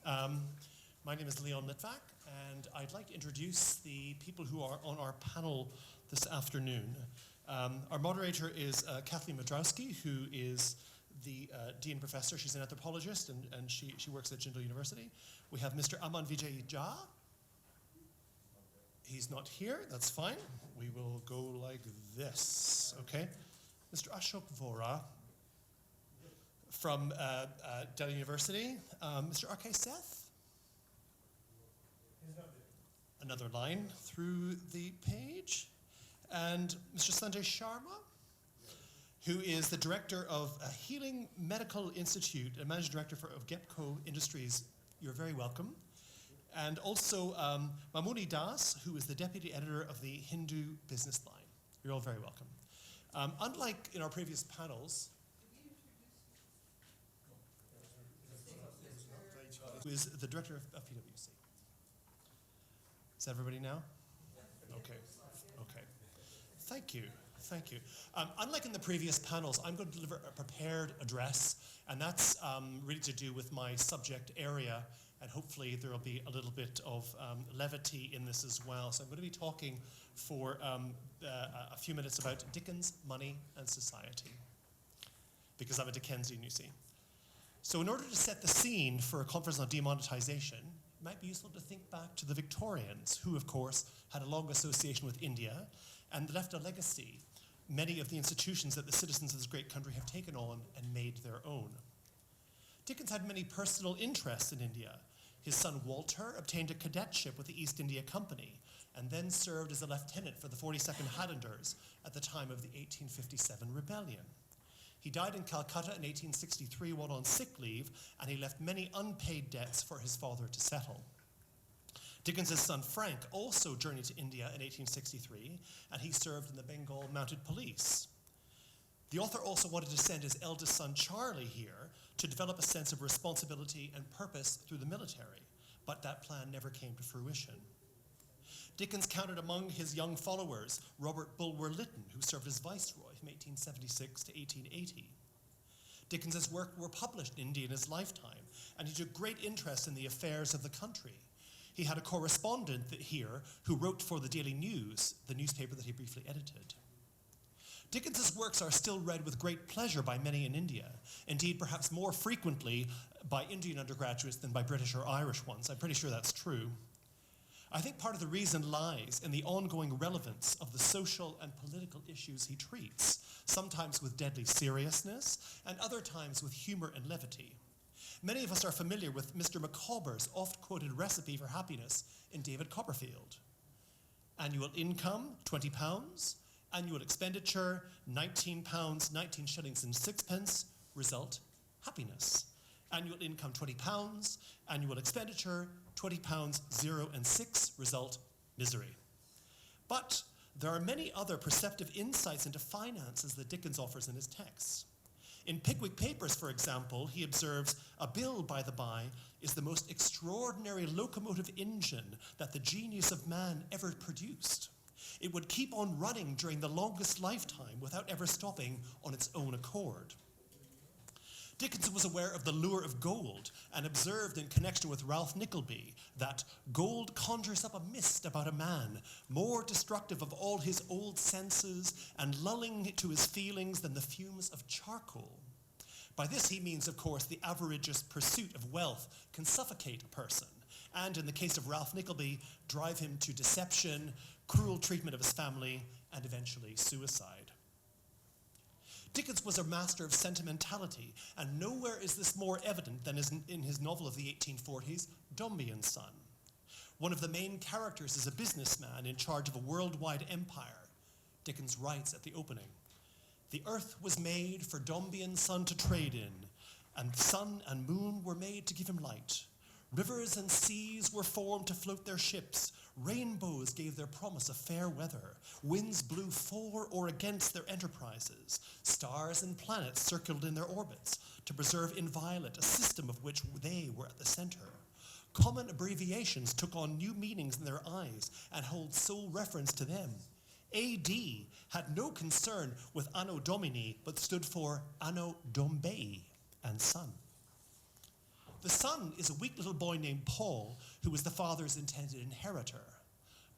My name is Leon Litvak, and I'd like to introduce the people who are on our panel this afternoon. Our moderator is Kathleen Madrowski, who is the Dean Professor. She's an anthropologist, and she works at Jindal University. We have Mr. Aman Vijay Jha. He's not here, that's fine. We will go like this, okay? Mr. Ashok Vora from Delhi University. Mr. R.K. Seth? Another line through the page. And Mr. Sanjay Sharma, who is the director of Healing Medical Institute and managing director of GEPCO Industries. You're very welcome. And also Mamuni Das, who is the deputy editor of the Hindu Business Line. You're all very welcome. Unlike in our previous panels, who is the director of PwC. Is everybody now? Okay. Thank you. Unlike in the previous panels, I'm going to deliver a prepared address, and that's really to do with my subject area, and hopefully there will be a little bit of levity in this as well. So I'm going to be talking for a few minutes about Dickens, money, and society, because I'm a Dickensian, you see. So in order to set the scene for a conference on demonetisation, it might be useful to think back to the Victorians, who, of course, had a long association with India and left a legacy, many of the institutions that the citizens of this great country have taken on and made their own. Dickens had many personal interests in India. His son Walter obtained a cadetship with the East India Company and then served as a lieutenant for the 42nd Highlanders at the time of the 1857 rebellion. He died in Calcutta in 1863 while on sick leave, and he left many unpaid debts for his father to settle. Dickens' son Frank also journeyed to India in 1863, and he served in the Bengal Mounted Police. The author also wanted to send his eldest son Charlie here to develop a sense of responsibility and purpose through the military, but that plan never came to fruition. Dickens counted among his young followers Robert Bulwer-Lytton, who served as Viceroy from 1876 to 1880. Dickens' works were published in India in his lifetime, and he took great interest in the affairs of the country. He had a correspondent here who wrote for the Daily News, the newspaper that he briefly edited. Dickens' works are still read with great pleasure by many in India, indeed perhaps more frequently by Indian undergraduates than by British or Irish ones. I'm pretty sure that's true. I think part of the reason lies in the ongoing relevance of the social and political issues he treats, sometimes with deadly seriousness, and other times with humor and levity. Many of us are familiar with Mr. Micawber's oft-quoted recipe for happiness in David Copperfield. Annual income, £20. Annual expenditure, £19, 19 shillings and sixpence. Result, happiness. Annual income, £20. Annual expenditure, £20, 0 and 6. Result, misery. But there are many other perceptive insights into finances that Dickens offers in his texts. In Pickwick Papers, for example, he observes, a bill, by the by, is the most extraordinary locomotive engine that the genius of man ever produced. It would keep on running during the longest lifetime without ever stopping on its own accord. Dickens was aware of the lure of gold and observed in connection with Ralph Nickleby that gold conjures up a mist about a man more destructive of all his old senses and lulling to his feelings than the fumes of charcoal. By this he means, of course, the averageous pursuit of wealth can suffocate a person, and in the case of Ralph Nickleby, drive him to deception, cruel treatment of his family, and eventually suicide. Dickens was a master of sentimentality, and nowhere is this more evident than in his novel of the 1840s, Dombey and Son. One of the main characters is a businessman in charge of a worldwide empire. Dickens writes at the opening, "The earth was made for Dombey and Son to trade in, and sun and moon were made to give him light. Rivers and seas were formed to float their ships. Rainbows gave their promise of fair weather. Winds blew for or against their enterprises. Stars and planets circled in their orbits to preserve inviolate a system of which they were at the center. Common abbreviations took on new meanings in their eyes and hold sole reference to them. AD had no concern with Anno Domini, but stood for Anno Dombey and Son." The son is a weak little boy named Paul, who is the father's intended inheritor.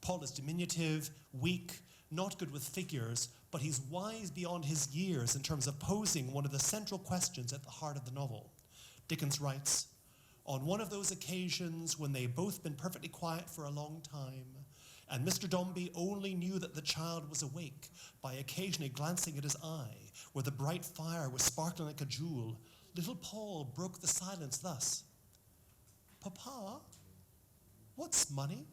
Paul is diminutive, weak, not good with figures, but he's wise beyond his years in terms of posing one of the central questions at the heart of the novel. Dickens writes, "On one of those occasions when they'd both been perfectly quiet for a long time, and Mr. Dombey only knew that the child was awake by occasionally glancing at his eye, where the bright fire was sparkling like a jewel, little Paul broke the silence thus: 'Papa, what's money?'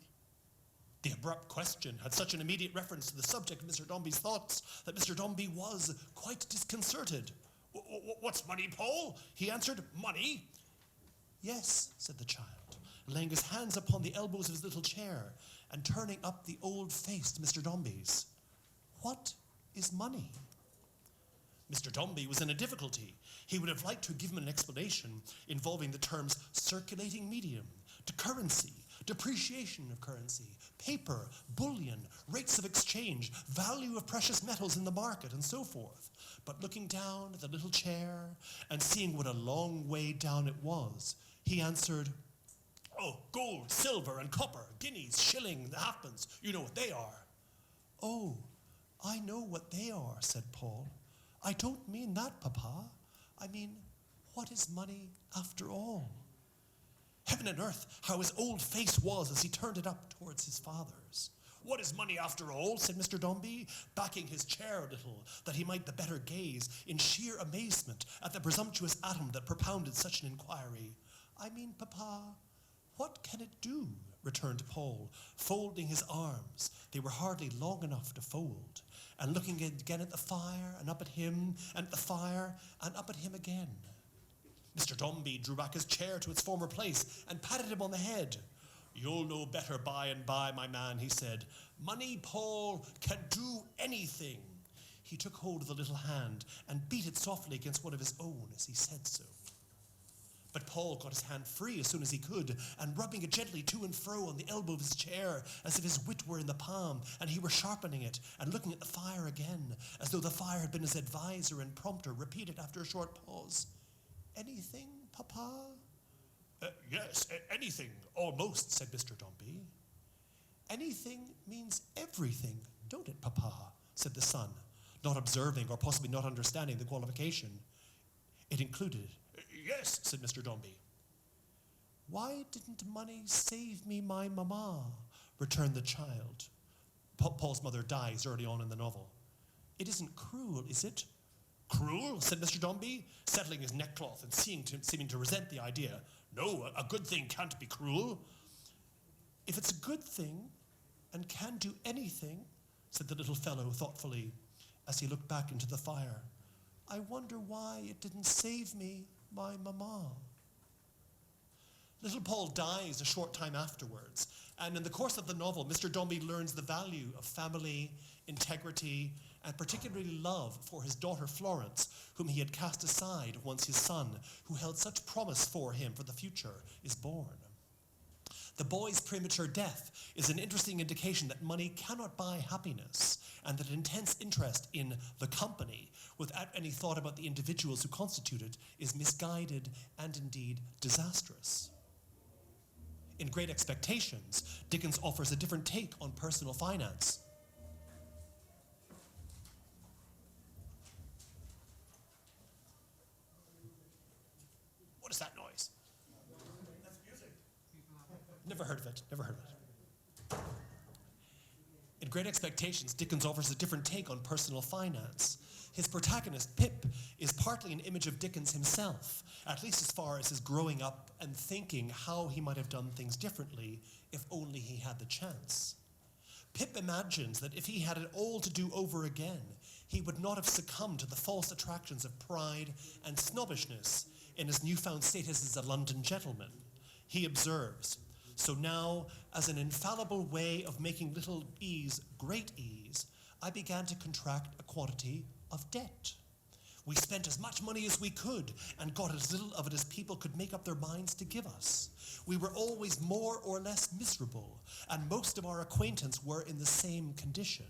The abrupt question had such an immediate reference to the subject of Mr. Dombey's thoughts that Mr. Dombey was quite disconcerted. 'What's money, Paul?' he answered. 'Money?' 'Yes,' said the child, laying his hands upon the elbows of his little chair and turning up the old face to Mr. Dombey's. 'What is money?' Mr. Dombey was in a difficulty. He would have liked to give him an explanation involving the terms circulating medium, to currency, depreciation of currency, paper, bullion, rates of exchange, value of precious metals in the market, and so forth. But looking down at the little chair and seeing what a long way down it was, he answered, 'Oh, gold, silver, and copper, guineas, shillings, halfpence, you know what they are.' 'Oh, I know what they are,' said Paul. 'I don't mean that, Papa. I mean, what is money after all?' Heaven and earth, how his old face was as he turned it up towards his father's. 'What is money after all?' said Mr. Dombey, backing his chair a little, that he might the better gaze in sheer amazement at the presumptuous atom that propounded such an inquiry. 'I mean, Papa, what can it do?' returned Paul, folding his arms. They were hardly long enough to fold, and looking again at the fire, and up at him, and at the fire, and up at him again. Mr. Dombey drew back his chair to its former place and patted him on the head. 'You'll know better by and by, my man,' he said. 'Money, Paul, can do anything.' He took hold of the little hand and beat it softly against one of his own as he said so. But Paul got his hand free as soon as he could, and rubbing it gently to and fro on the elbow of his chair, as if his wit were in the palm, and he were sharpening it, and looking at the fire again, as though the fire had been his adviser and prompter, repeated after a short pause, 'Anything, Papa?' 'Yes, anything, almost,' said Mr. Dombey. 'Anything means everything, don't it, Papa?' said the son, not observing or possibly not understanding the qualification. It included. 'Yes,' said Mr. Dombey. 'Why didn't money save me my mamma?' returned the child. Paul's mother dies early on in the novel. 'It isn't cruel, is it?' 'Cruel?' said Mr. Dombey, settling his neckcloth and seeming to resent the idea. 'No, a good thing can't be cruel.' 'If it's a good thing and can do anything,' said the little fellow thoughtfully, as he looked back into the fire, 'I wonder why it didn't save me my mamma.' Little Paul dies a short time afterwards, and in the course of the novel, Mr. Dombey learns the value of family, integrity, and particularly love for his daughter Florence, whom he had cast aside once his son, who held such promise for him for the future, is born. The boy's premature death is an interesting indication that money cannot buy happiness, and that intense interest in the company, without any thought about the individuals who constitute it, is misguided and indeed disastrous. In Great Expectations, Dickens offers a different take on personal finance. What is that noise? That's music. Never heard of it. In Great Expectations, Dickens offers a different take on personal finance. His protagonist, Pip, is partly an image of Dickens himself, at least as far as his growing up and thinking how he might have done things differently if only he had the chance. Pip imagines that if he had it all to do over again, he would not have succumbed to the false attractions of pride and snobbishness in his newfound status as a London gentleman. He observes, "So now, as an infallible way of making little ease great ease, I began to contract a quantity of debt. We spent as much money as we could and got as little of it as people could make up their minds to give us. We were always more or less miserable, and most of our acquaintance were in the same condition.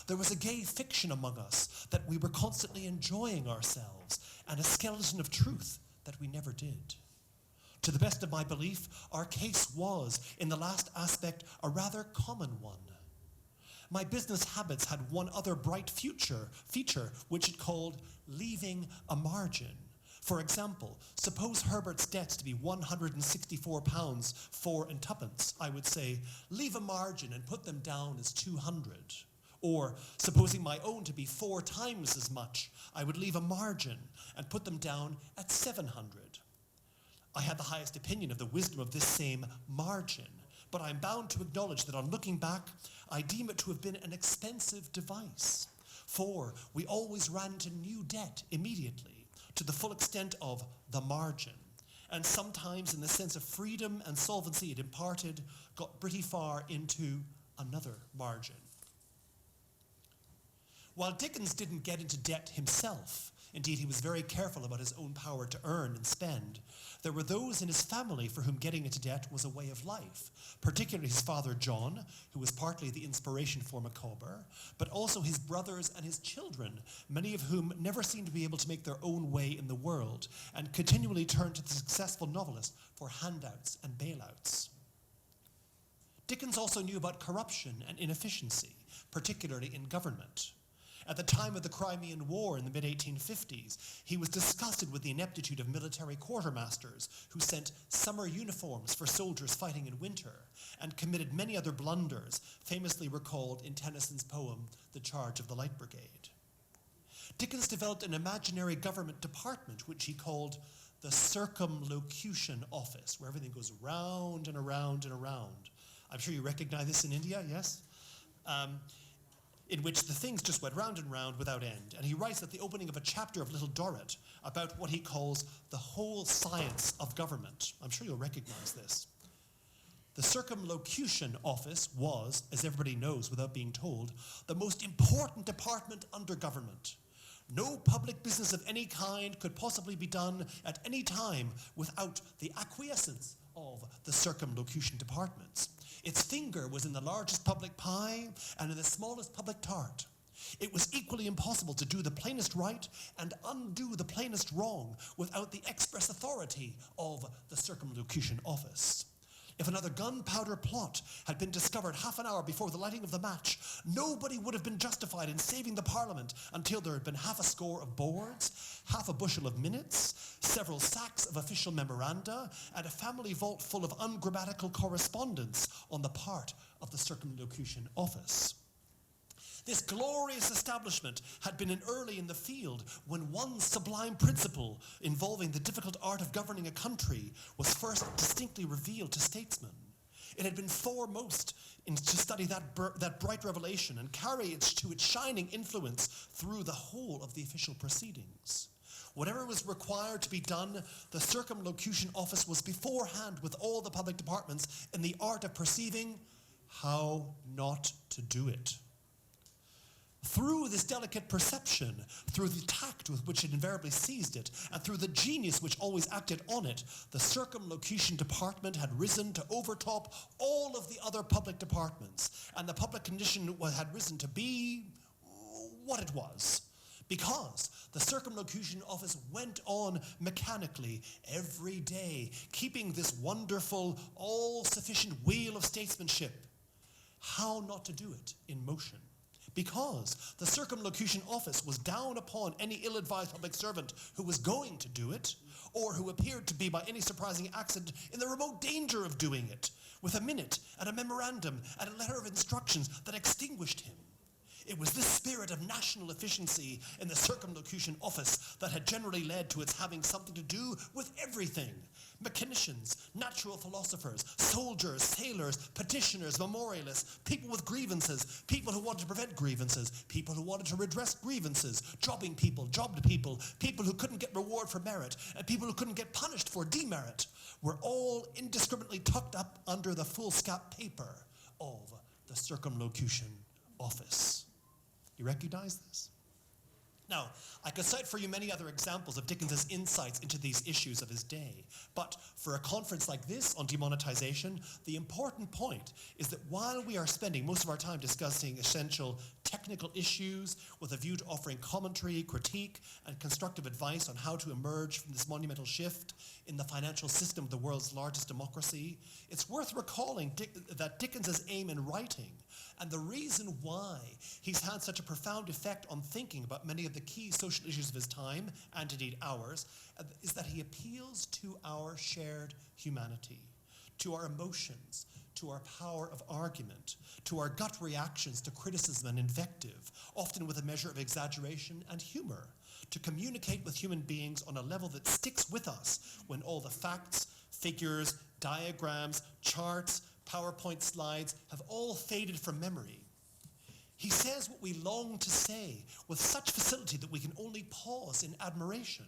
There was a gay fiction among us that we were constantly enjoying ourselves, and a skeleton of truth that we never did. To the best of my belief, our case was, in the last aspect, a rather common one. My business habits had one other bright feature, which it called leaving a margin. For example, suppose Herbert's debts to be £164 4 and twopence. I would say, leave a margin and put them down as 200. Or, supposing my own to be 4 times as much, I would leave a margin and put them down at 700. I had the highest opinion of the wisdom of this same margin, but I'm bound to acknowledge that on looking back, I deem it to have been an expensive device. For we always ran into new debt immediately, to the full extent of the margin, and sometimes in the sense of freedom and solvency it imparted, got pretty far into another margin. While Dickens didn't get into debt himself, indeed he was very careful about his own power to earn and spend, there were those in his family for whom getting into debt was a way of life, particularly his father John, who was partly the inspiration for Micawber, but also his brothers and his children, many of whom never seemed to be able to make their own way in the world and continually turned to the successful novelist for handouts and bailouts. Dickens also knew about corruption and inefficiency, particularly in government. At the time of the Crimean War in the mid-1850s, he was disgusted with the ineptitude of military quartermasters who sent summer uniforms for soldiers fighting in winter and committed many other blunders, famously recalled in Tennyson's poem, The Charge of the Light Brigade. Dickens developed an imaginary government department which he called the Circumlocution Office, where everything goes round and around and around. I'm sure you recognize this in India, yes? In which the things just went round and round without end. And he writes at the opening of a chapter of Little Dorrit about what he calls the whole science of government. I'm sure you'll recognize this. The Circumlocution Office was, as everybody knows without being told, the most important department under government. No public business of any kind could possibly be done at any time without the acquiescence of the circumlocution departments. Its finger was in the largest public pie and in the smallest public tart. It was equally impossible to do the plainest right and undo the plainest wrong without the express authority of the Circumlocution Office. If another gunpowder plot had been discovered half an hour before the lighting of the match, nobody would have been justified in saving the Parliament until there had been half a score of boards, half a bushel of minutes, several sacks of official memoranda, and a family vault full of ungrammatical correspondence on the part of the Circumlocution Office. This glorious establishment had been early in the field when one sublime principle involving the difficult art of governing a country was first distinctly revealed to statesmen. It had been foremost to study that bright revelation and carry it to its shining influence through the whole of the official proceedings. Whatever was required to be done, the Circumlocution Office was beforehand with all the public departments in the art of perceiving how not to do it. Through this delicate perception, through the tact with which it invariably seized it, and through the genius which always acted on it, the Circumlocution Department had risen to overtop all of the other public departments, and the public condition had risen to be what it was. Because the Circumlocution Office went on mechanically every day, keeping this wonderful, all-sufficient wheel of statesmanship, how not to do it, in motion. Because the Circumlocution Office was down upon any ill-advised public servant who was going to do it, or who appeared to be by any surprising accident in the remote danger of doing it, with a minute and a memorandum and a letter of instructions that extinguished him. It was this spirit of national efficiency in the Circumlocution Office that had generally led to its having something to do with everything. Mechanicians, natural philosophers, soldiers, sailors, petitioners, memorialists, people with grievances, people who wanted to prevent grievances, people who wanted to redress grievances, jobbing people, jobbed people, people who couldn't get reward for merit, and people who couldn't get punished for demerit, were all indiscriminately tucked up under the foolscap paper of the Circumlocution Office. You recognize this? Now, I could cite for you many other examples of Dickens's insights into these issues of his day, but for a conference like this on demonetisation, the important point is that while we are spending most of our time discussing essential technical issues with a view to offering commentary, critique, and constructive advice on how to emerge from this monumental shift in the financial system of the world's largest democracy, it's worth recalling that Dickens's aim in writing, and the reason why he's had such a profound effect on thinking about many of the key social issues of his time, and indeed ours, is that he appeals to our shared humanity, to our emotions, to our power of argument, to our gut reactions to criticism and invective, often with a measure of exaggeration and humor, to communicate with human beings on a level that sticks with us when all the facts, figures, diagrams, charts, PowerPoint slides have all faded from memory. He says what we long to say with such facility that we can only pause in admiration.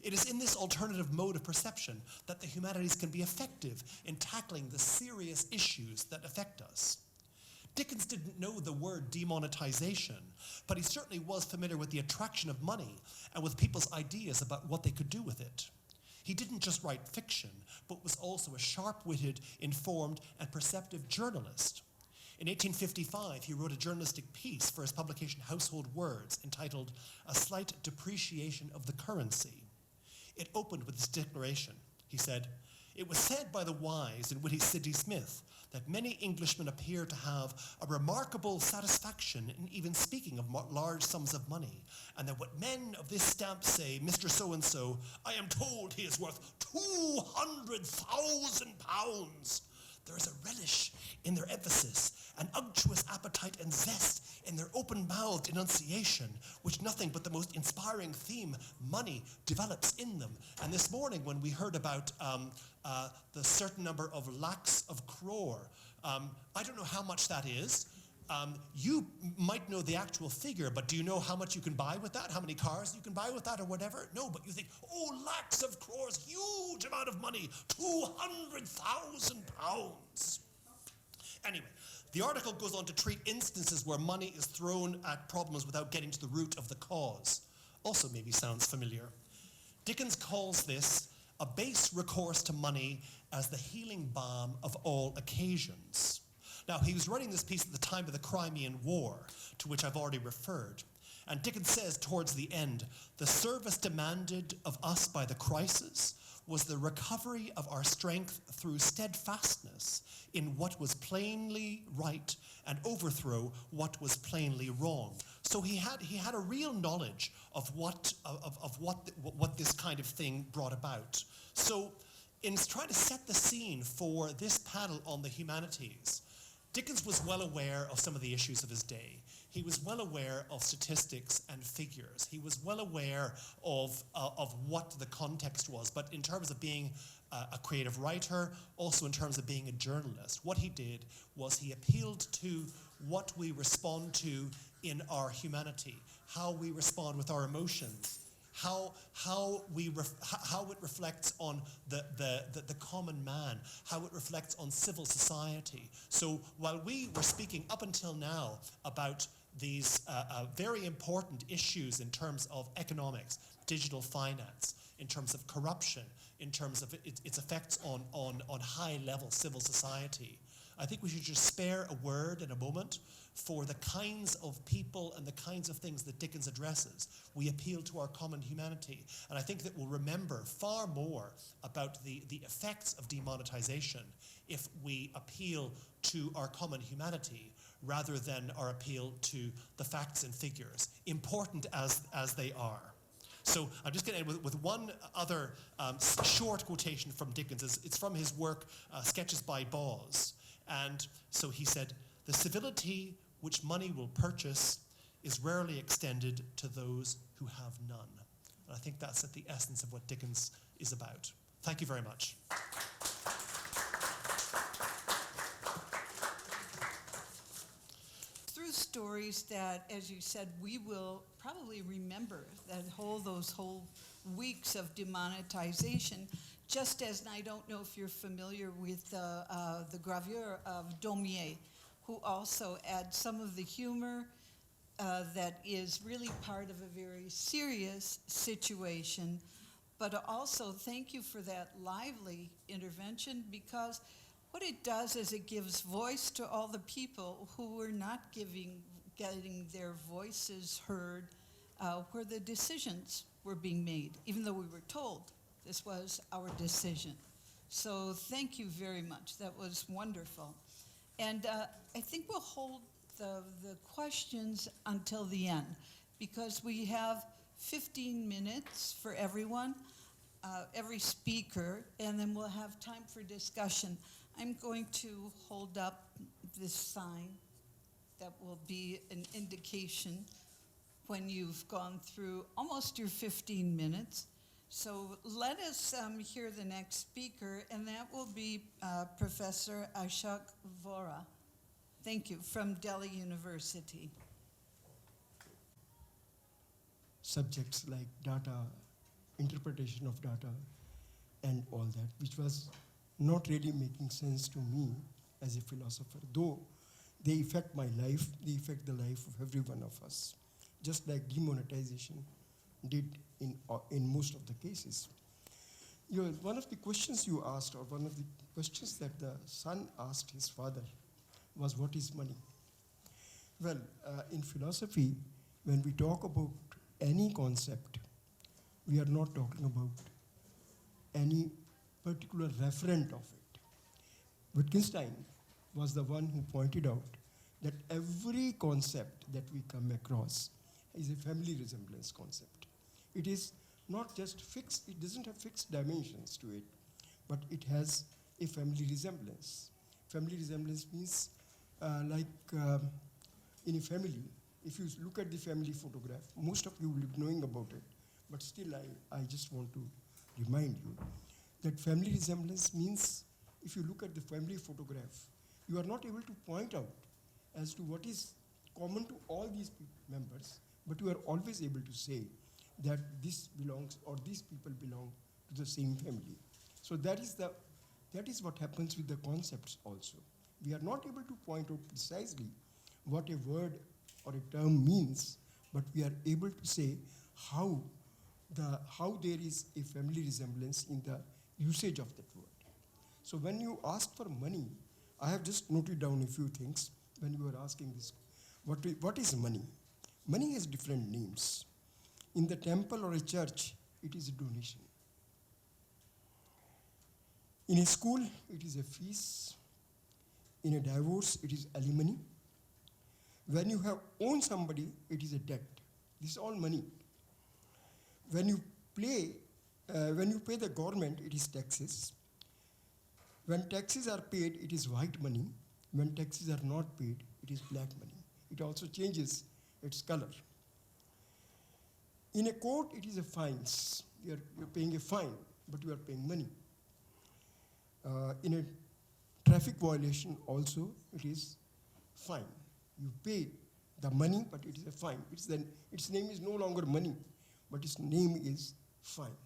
It is in this alternative mode of perception that the humanities can be effective in tackling the serious issues that affect us. Dickens didn't know the word demonetisation, but he certainly was familiar with the attraction of money and with people's ideas about what they could do with it. He didn't just write fiction, but was also a sharp-witted, informed, and perceptive journalist. In 1855, he wrote a journalistic piece for his publication Household Words entitled A Slight Depreciation of the Currency. It opened with this declaration. He said, "It was said by the wise and witty Sidney Smith that many Englishmen appear to have a remarkable satisfaction in even speaking of large sums of money, and that what men of this stamp say, Mr. So-and-so, I am told he is worth £200,000. There is a relish in their emphasis, an unctuous appetite and zest in their open-mouthed enunciation, which nothing but the most inspiring theme, money, develops in them." And this morning when we heard about the certain number of lakhs of crore, I don't know how much that is. You might know the actual figure, but do you know how much you can buy with that? How many cars you can buy with that or whatever? No, but you think, oh, lakhs of crores, huge amount of money, £200,000. Anyway, the article goes on to treat instances where money is thrown at problems without getting to the root of the cause. Also maybe sounds familiar. Dickens calls this a base recourse to money as the healing balm of all occasions. Now, he was writing this piece at the time of the Crimean War, to which I've already referred. And Dickens says towards the end, the service demanded of us by the crisis was the recovery of our strength through steadfastness in what was plainly right and overthrow what was plainly wrong. So he had a real knowledge of what this kind of thing brought about. So in trying to set the scene for this panel on the humanities, Dickens was well aware of some of the issues of his day. He was well aware of statistics and figures. He was well aware of what the context was, but in terms of being a creative writer, also in terms of being a journalist, what he did was he appealed to what we respond to in our humanity, how we respond with our emotions, how it reflects on the common man, how it reflects on civil society. So while we were speaking up until now about these very important issues in terms of economics, digital finance, in terms of corruption, in terms of its effects on high-level civil society, I think we should just spare a word and a moment for the kinds of people and the kinds of things that Dickens addresses. We appeal to our common humanity. And I think that we'll remember far more about the effects of demonetisation if we appeal to our common humanity rather than our appeal to the facts and figures, important as they are. So I'm just going to end with one other short quotation from Dickens. It's from his work, Sketches by Boz. And so he said, "The civility which money will purchase is rarely extended to those who have none." And I think that's at the essence of what Dickens is about. Thank you very much. Through stories that, as you said, we will probably remember those whole weeks of demonetization. Just as, and I don't know if you're familiar with the gravure of Daumier, who also adds some of the humor that is really part of a very serious situation. But also, thank you for that lively intervention, because what it does is it gives voice to all the people who were not getting their voices heard where the decisions were being made, even though we were told this was our decision. So thank you very much. That was wonderful. And I think we'll hold the questions until the end, because we have 15 minutes for everyone, every speaker, and then we'll have time for discussion. I'm going to hold up this sign that will be an indication when you've gone through almost your 15 minutes. So let us hear the next speaker, and that will be Professor Ashok Vora. Thank you, from Delhi University. Subjects like data, interpretation of data, and all that, which was not really making sense to me as a philosopher, though they affect my life, they affect the life of every one of us, just like demonetization did in most of the cases. One of the questions you asked, or one of the questions that the son asked his father, was what is money? Well, in philosophy, when we talk about any concept, we are not talking about any particular referent of it. Wittgenstein was the one who pointed out that every concept that we come across is a family resemblance concept. It is not just fixed, it doesn't have fixed dimensions to it, but it has a family resemblance. Family resemblance means in a family, if you look at the family photograph, most of you will be knowing about it, but still I just want to remind you that family resemblance means if you look at the family photograph, you are not able to point out as to what is common to all these members, but you are always able to say that this belongs or these people belong to the same family. So that is what happens with the concepts also. We are not able to point out precisely what a word or a term means, but we are able to say how there is a family resemblance in the usage of that word. So when you ask for money, I have just noted down a few things when you were asking this. What is money? Money has different names. In the temple or a church, it is a donation. In a school, it is a fees. In a divorce, it is alimony. When you have owned somebody, it is a debt. This is all money. When you pay the government, it is taxes. When taxes are paid, it is white money. When taxes are not paid, it is black money. It also changes its color. In a court, it is a fines. You're paying a fine, but you are paying money. In a traffic violation also, it is fine. You pay the money, but it is a fine. Its name is no longer money, but its name is fine.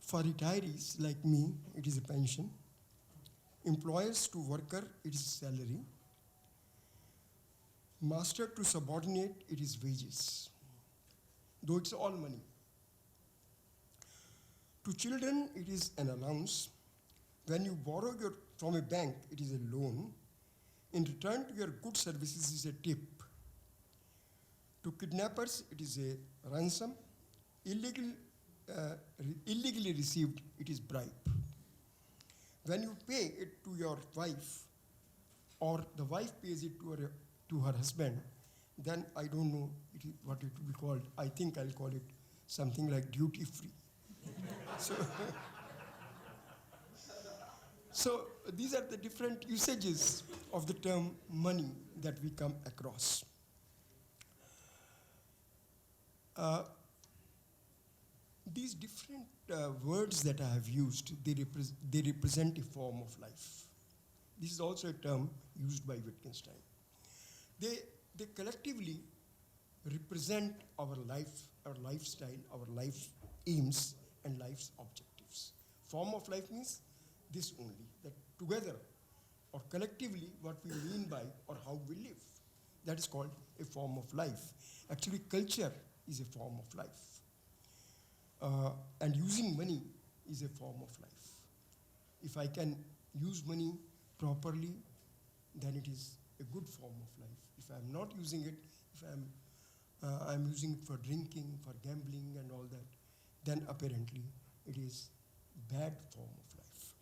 For retirees like me, it is a pension. Employers to worker, it is salary. Master to subordinate, it is wages, though it's all money. To children, it is an allowance. When you borrow from a bank, it is a loan. In return to your good services, is a tip. To kidnappers, it is a ransom. Illegally received, it is bribe. When you pay it to your wife, or the wife pays it to her husband, then I don't know what it will be called. I think I'll call it something like duty free. So these are the different usages of the term money that we come across. These different words that I have used, they represent a form of life. This is also a term used by Wittgenstein. They collectively represent our life, our lifestyle, our life aims, and life's objectives. Form of life means this only, that together or collectively what we mean by or how we live. That is called a form of life. Actually, culture is a form of life. And using money is a form of life. If I can use money properly, then it is a good form of life. If I'm not using it, if I'm using it for drinking, for gambling and all that, then apparently it is bad form of life.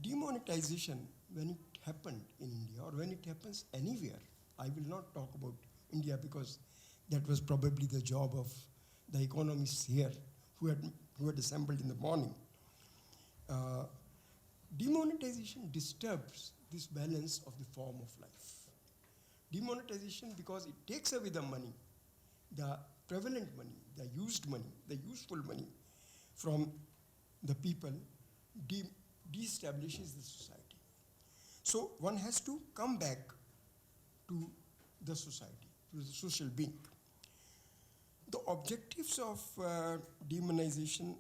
Demonetization, when it happened in India or when it happens anywhere, I will not talk about India because that was probably the job of the economists here who had assembled in the morning. Demonetization disturbs this balance of the form of life. Demonetization, because it takes away the money, the prevalent money, the used money, the useful money from the people, de-establishes the society. So one has to come back to the society, to the social being. The objectives of demonetization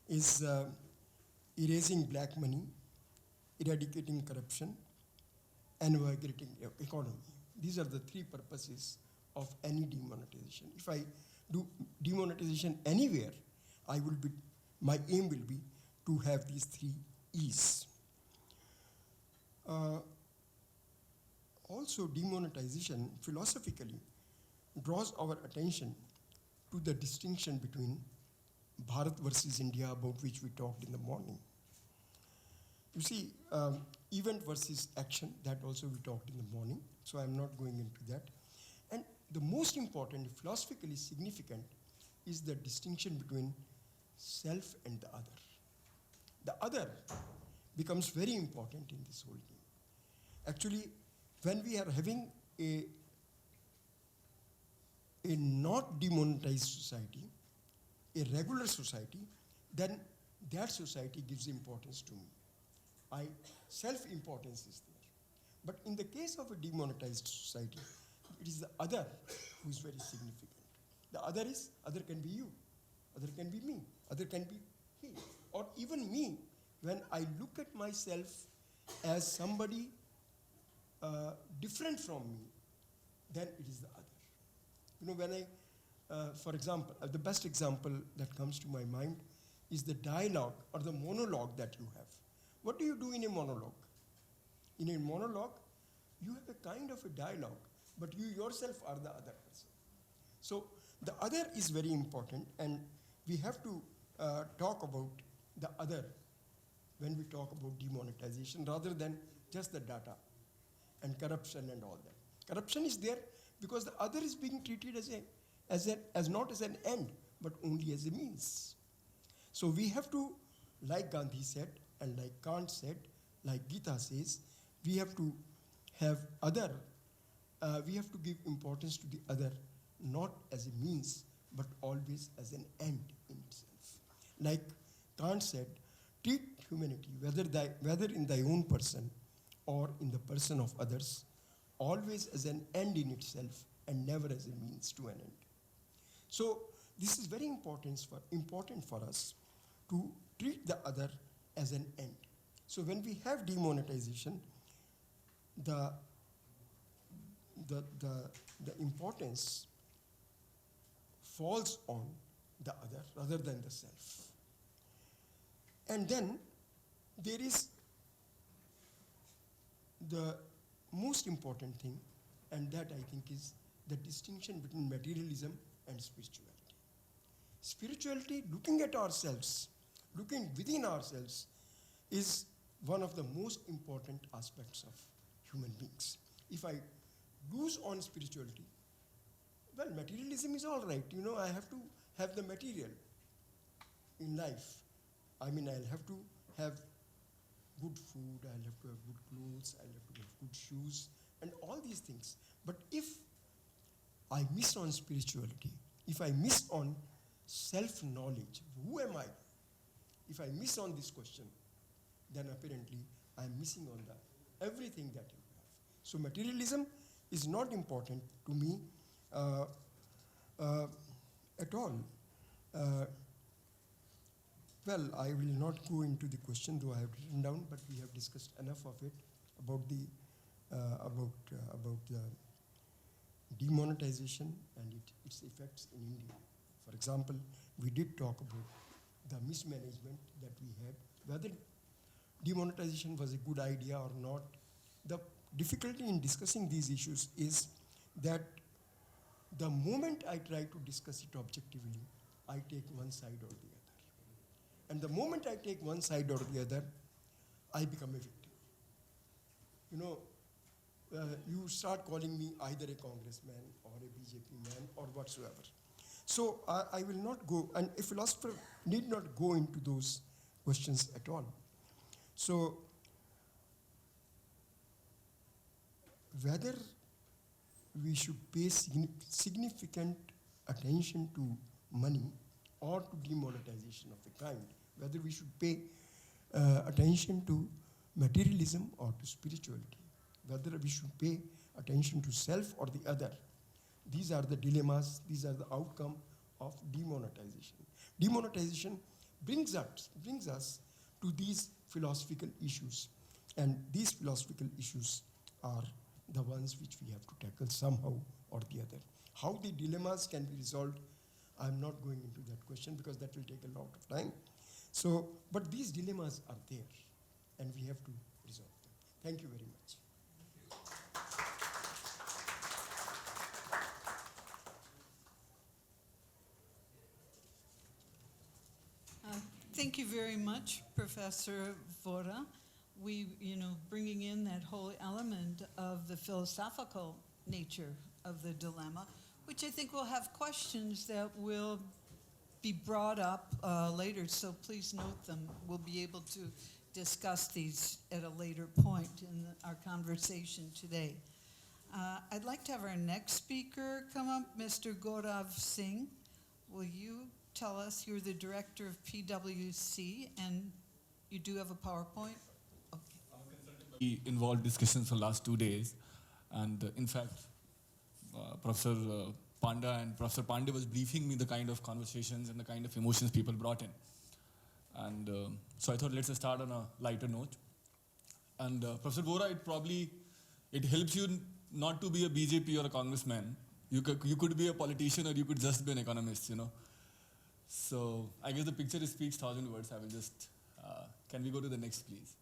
is erasing black money, eradicating corruption, and invigorating economy. These are the three purposes of any demonetization. If I do demonetization anywhere, my aim will be to have these three E's. Also, demonetization philosophically draws our attention to the distinction between Bharat versus India, about which we talked in the morning. You see, event versus action, that also we talked in the morning, so I'm not going into that. And the most important, philosophically significant, is the distinction between self and the other. The other becomes very important in this whole game. Actually, when we are having a not demonetized society, a regular society, then that society gives importance to me. Self-importance is there. But in the case of a demonetized society, it is the other who is very significant. The other can be you, other can be me, other can be he, or even me. When I look at myself as somebody different from me, then it is the other. You know, when for example, the best example that comes to my mind is the dialogue or the monologue that you have. What do you do in a monologue? In a monologue, you have a kind of a dialogue, but you yourself are the other person. So the other is very important, and we have to talk about the other when we talk about demonetization, rather than just the data and corruption and all that. Corruption is there because the other is being treated as not as an end, but only as a means. So we have to, like Gandhi said, and like Kant said, like Gita says, we have to have other, we have to give importance to the other, not as a means, but always as an end in itself. Like Kant said, treat humanity, whether in thy own person or in the person of others, always as an end in itself and never as a means to an end. So this is very important for us to treat the other as an end. So when we have demonetization, the importance falls on the other rather than the self. And then there is the most important thing, and that I think is the distinction between materialism and spirituality. Spirituality, looking at ourselves, looking within ourselves, is one of the most important aspects of human beings. If I lose on spirituality, well, materialism is all right. You know, I have to have the material in life. I mean, I'll have to have good food, I'll have to have good clothes, I'll have to have good shoes, and all these things. But if I miss on spirituality, if I miss on self-knowledge, who am I? If I miss on this question, then apparently I'm missing on everything that you have. So materialism is not important to me at all. Well, I will not go into the question, though I have written down, but we have discussed enough of it about the demonetization and its effects in India. For example, we did talk about the mismanagement that we had, whether demonetization was a good idea or not. The difficulty in discussing these issues is that the moment I try to discuss it objectively, I take one side or the other. And the moment I take one side or the other, I become a victim. You know, you start calling me either a congressman or a BJP man or whatsoever. So I will not go, and a philosopher need not go into those questions at all. So whether we should pay significant attention to money or to demonetization of a kind, whether we should pay attention to materialism or to spirituality, whether we should pay attention to self or the other. These are the dilemmas, these are the outcome of demonetization. Demonetization brings us to these philosophical issues, and these philosophical issues are the ones which we have to tackle somehow or the other. How the dilemmas can be resolved, I'm not going into that question because that will take a lot of time. So, but these dilemmas are there, and we have to resolve them. Thank you very much. Thank you very much, Professor Vora. We, bringing in that whole element of the philosophical nature of the dilemma, which I think will have questions that will be brought up later, so please note them. We'll be able to discuss these at a later point in our conversation today. I'd like to have our next speaker come up, Mr. Gaurav Singh. Will you tell us, you're the director of PwC, and you do have a PowerPoint? We involved discussions for the last 2 days, and in fact, Professor Panda and Professor Pandey was briefing me the kind of conversations and the kind of emotions people brought in. And so I thought, let's start on a lighter note. And Professor Vora, it helps you not to be a BJP or a congressman. You could be a politician, or you could just be an economist, So I guess the picture speaks 1,000 words. I will just, can we go to the next, please?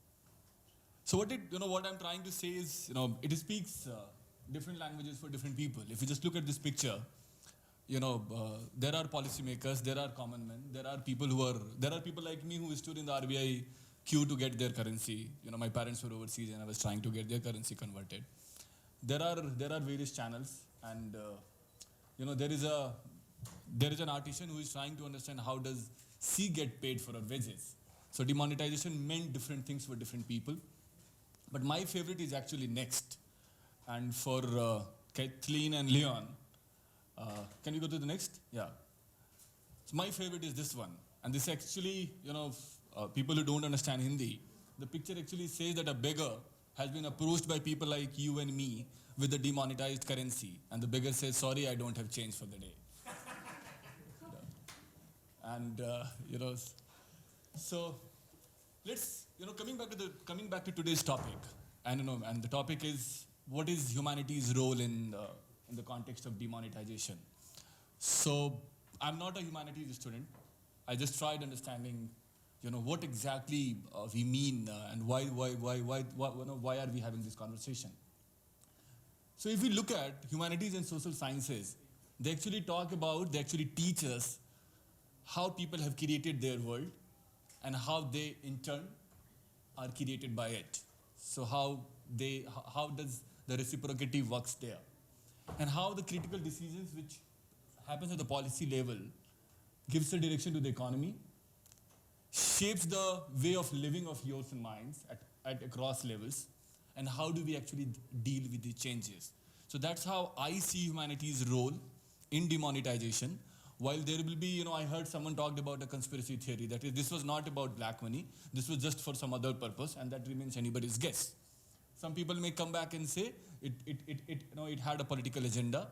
So what I'm trying to say is, it speaks different languages for different people. If you just look at this picture, there are policymakers, there are common men, there are people like me who stood in the RBI queue to get their currency. My parents were overseas and I was trying to get their currency converted. There are various channels, and there is an artisan who is trying to understand how does C get paid for our wages. So demonetization meant different things for different people. But my favorite is actually next. And for Kathleen and Leon, can we go to the next? Yeah. So my favorite is this one. And this actually, people who don't understand Hindi, the picture actually says that a beggar has been approached by people like you and me with the demonetized currency. And the beggar says, sorry, I don't have change for the day. And, so let's, coming back to today's topic. And the topic is, what is humanity's role in the context of demonetization? So I'm not a humanities student. I just tried understanding, what exactly we mean and why are we having this conversation? So if we look at humanities and social sciences, they actually teach us how people have created their world and how they in turn are created by it. So how does the reciprocity works there, and how the critical decisions which happens at the policy level gives the direction to the economy, shapes the way of living of yours and minds at across levels, and how do we actually deal with the changes. So that's how I see humanity's role in demonetization. While there will be, I heard someone talked about a conspiracy theory, that this was not about black money, this was just for some other purpose, and that remains anybody's guess. Some people may come back and say it had a political agenda,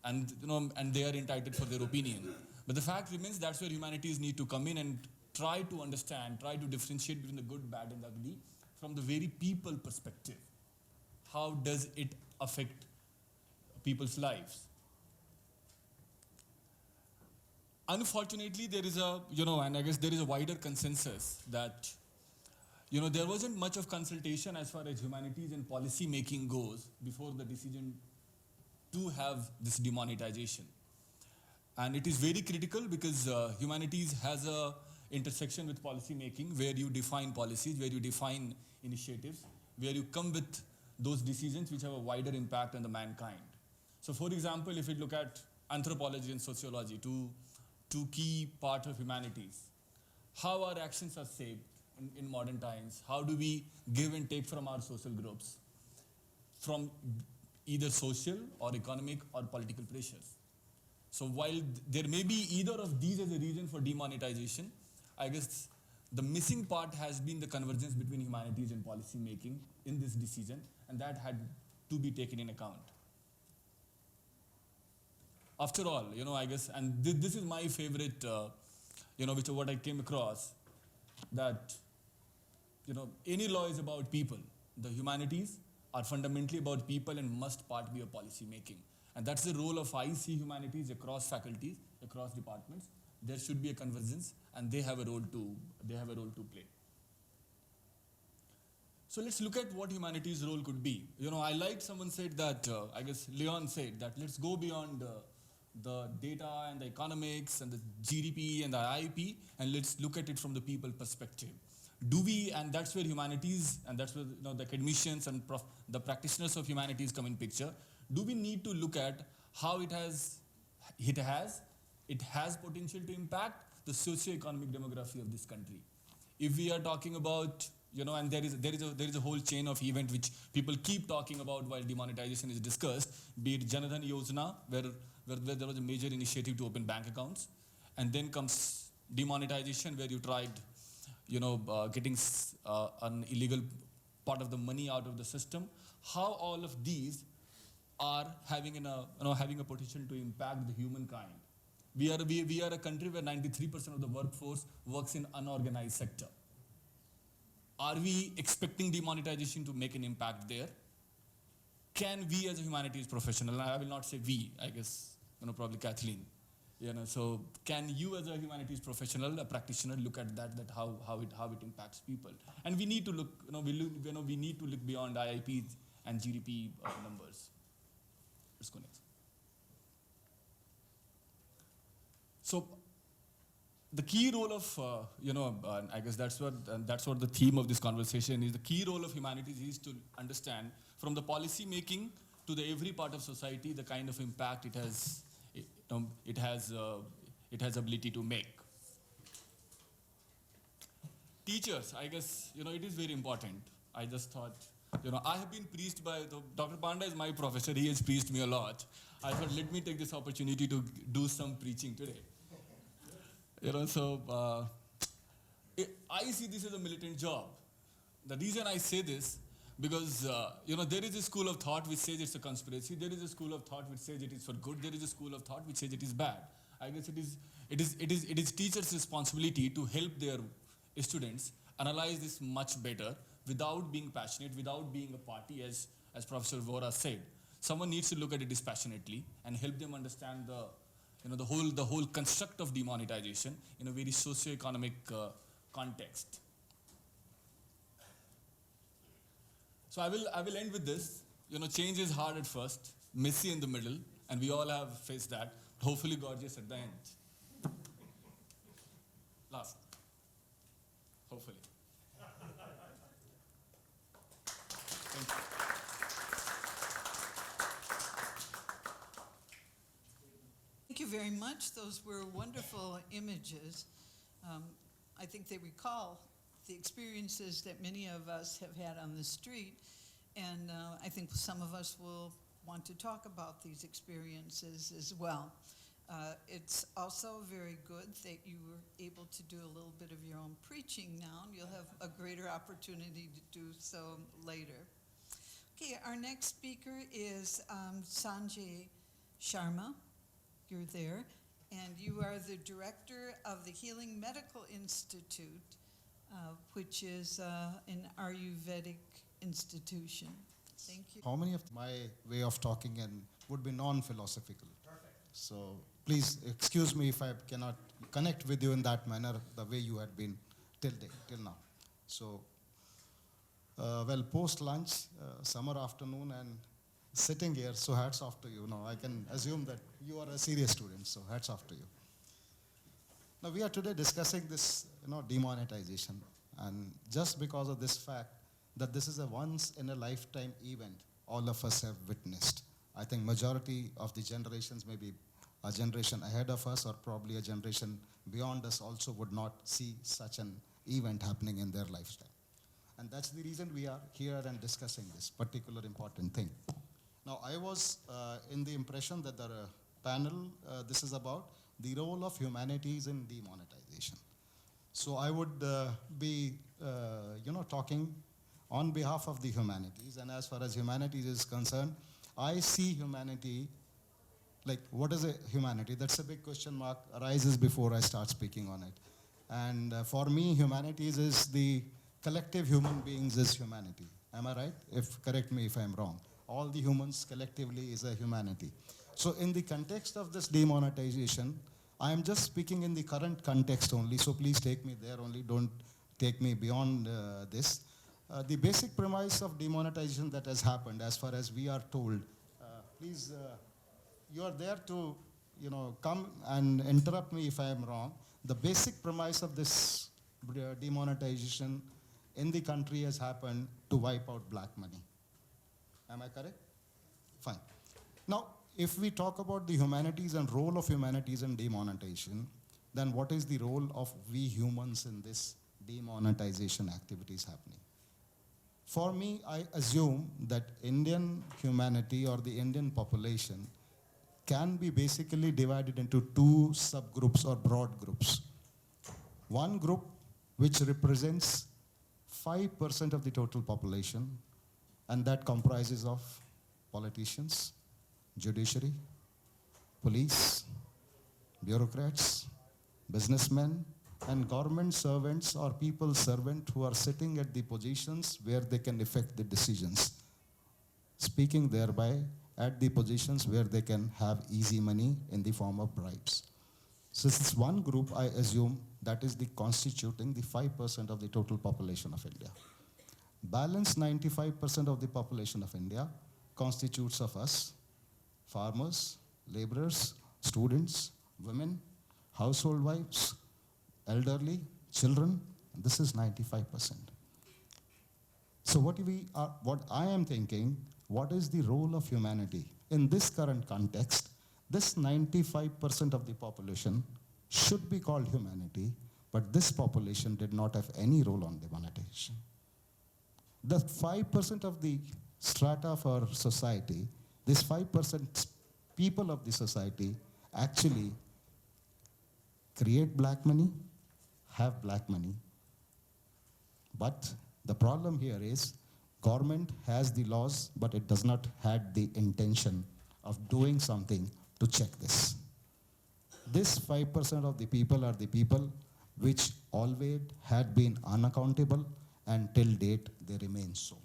and they are entitled for their opinion. But the fact remains that's where humanities need to come in and try to understand, try to differentiate between the good, bad, and ugly from the very people perspective. How does it affect people's lives? Unfortunately, there is a, and I guess there is a wider consensus that, there wasn't much of consultation as far as humanities and policy making goes before the decision to have this demonetization. And it is very critical because humanities has a intersection with policy making where you define policies, where you define initiatives, where you come with those decisions which have a wider impact on the mankind. So for example, if we look at anthropology and sociology, two key parts of humanities, how our actions are shaped in modern times, how do we give and take from our social groups, from either social or economic or political pressures. So while there may be either of these as a reason for demonetization, I guess the missing part has been the convergence between humanities and policy making in this decision, and that had to be taken in account. After all, I guess, and this is my favorite, which what I came across, that, any law is about people. The humanities are fundamentally about people and must part be of policy making. And that's the role of IC humanities across faculties, across departments. There should be a convergence, and they have a role to play. So let's look at what humanities' role could be. I liked someone said that, I guess Leon said that let's go beyond the data and the economics and the GDP and the IIP, and let's look at it from the people perspective. And that's where humanities, and that's where the academicians and the practitioners of humanities come in picture. Do we need to look at how it has potential to impact the socio-economic demography of this country? If we are talking about, and there is a whole chain of events which people keep talking about while demonetization is discussed, be it Janadhan Yojana, where there was a major initiative to open bank accounts, and then comes demonetization, where you tried, getting an illegal part of the money out of the system. How all of these are having a potential to impact the humankind. We are a country where 93% of the workforce works in unorganized sector. Are we expecting demonetization to make an impact there? Can we as a humanities professional, and I will not say we, I guess, probably Kathleen, so can you as a humanities professional, a practitioner, look at that how it impacts people? And we need to look, we need to look beyond IIPs and GDP numbers. Let's go next. So the key role of, I guess that's what the theme of this conversation is. The key role of humanities is to understand from the policy making to the every part of society the kind of impact it has ability to make. Teachers, I guess, it is very important. I just thought, I have been preached by, Dr. Panda is my professor, he has preached me a lot. I thought, let me take this opportunity to do some preaching today. I see this as a militant job. The reason I say this, because, there is a school of thought which says it's a conspiracy. There is a school of thought which says it is for good. There is a school of thought which says it is bad. I guess it is teachers' responsibility to help their students analyze this much better without being passionate, without being a party, as Professor Vora said. Someone needs to look at it dispassionately and help them understand the whole construct of demonetization in a very socio-economic context. So I will end with this. Change is hard at first, messy in the middle, and we all have faced that. Hopefully gorgeous at the end. Last. Hopefully. Thank you. Thank you very much. Those were wonderful images. I think they recall the experiences that many of us have had on the street, and I think some of us will want to talk about these experiences as well. It's also very good that you were able to do a little bit of your own preaching now, and you'll have a greater opportunity to do so later. Okay, our next speaker is Sanjay Sharma. You're there. and you are the director of the Healing Medical Institute, which is an Ayurvedic institution. Thank you. How many of my way of talking and would be non-philosophical? Perfect. So please excuse me if I cannot connect with you in that manner, the way you had been till now. So, well, post-lunch, summer afternoon, and sitting here, so hats off to you. Now, I can assume that you are a serious student, so hats off to you. Now, we are today discussing this, demonetization, and just because of this fact that this is a once-in-a-lifetime event all of us have witnessed. I think majority of the generations, maybe a generation ahead of us or probably a generation beyond us also would not see such an event happening in their lifetime. And that's the reason we are here and discussing this particular important thing. Now, I was in the impression that the panel, this is about the role of humanities in demonetization. So I would be, talking on behalf of the humanities. And as far as humanities is concerned, I see humanity, like what is a humanity? That's a big question mark arises before I start speaking on it. And for me, humanities is the collective human beings is humanity. Am I right? Correct me if I'm wrong. All the humans collectively is a humanity. So in the context of this demonetization, I am just speaking in the current context only, so please take me there only, don't take me beyond this. The basic premise of demonetization that has happened, as far as we are told, please, you are there to, come and interrupt me if I am wrong. The basic premise of this demonetization in the country has happened to wipe out black money. Am I correct? Fine. Now, if we talk about the humanities and role of humanities in demonetization, then what is the role of we humans in this demonetization activities happening? For me, I assume that Indian humanity or the Indian population can be basically divided into two subgroups or broad groups. One group which represents 5% of the total population, and that comprises of politicians, judiciary, police, bureaucrats, businessmen, and government servants or people servant who are sitting at the positions where they can effect the decisions, speaking thereby at the positions where they can have easy money in the form of bribes. So this is one group, I assume, that is the constituting the 5% of the total population of India. Balance 95% of the population of India constitutes of us, farmers, laborers, students, women, household wives, elderly, children. This is 95%. So what I am thinking, what is the role of humanity? In this current context, this 95% of the population should be called humanity, but this population did not have any role on demonetization. The 5% of the strata of our society, this 5% people of the society actually create black money, have black money. But the problem here is government has the laws, but it does not have the intention of doing something to check this. This 5% of the people are the people which always had been unaccountable, and till date they remain so.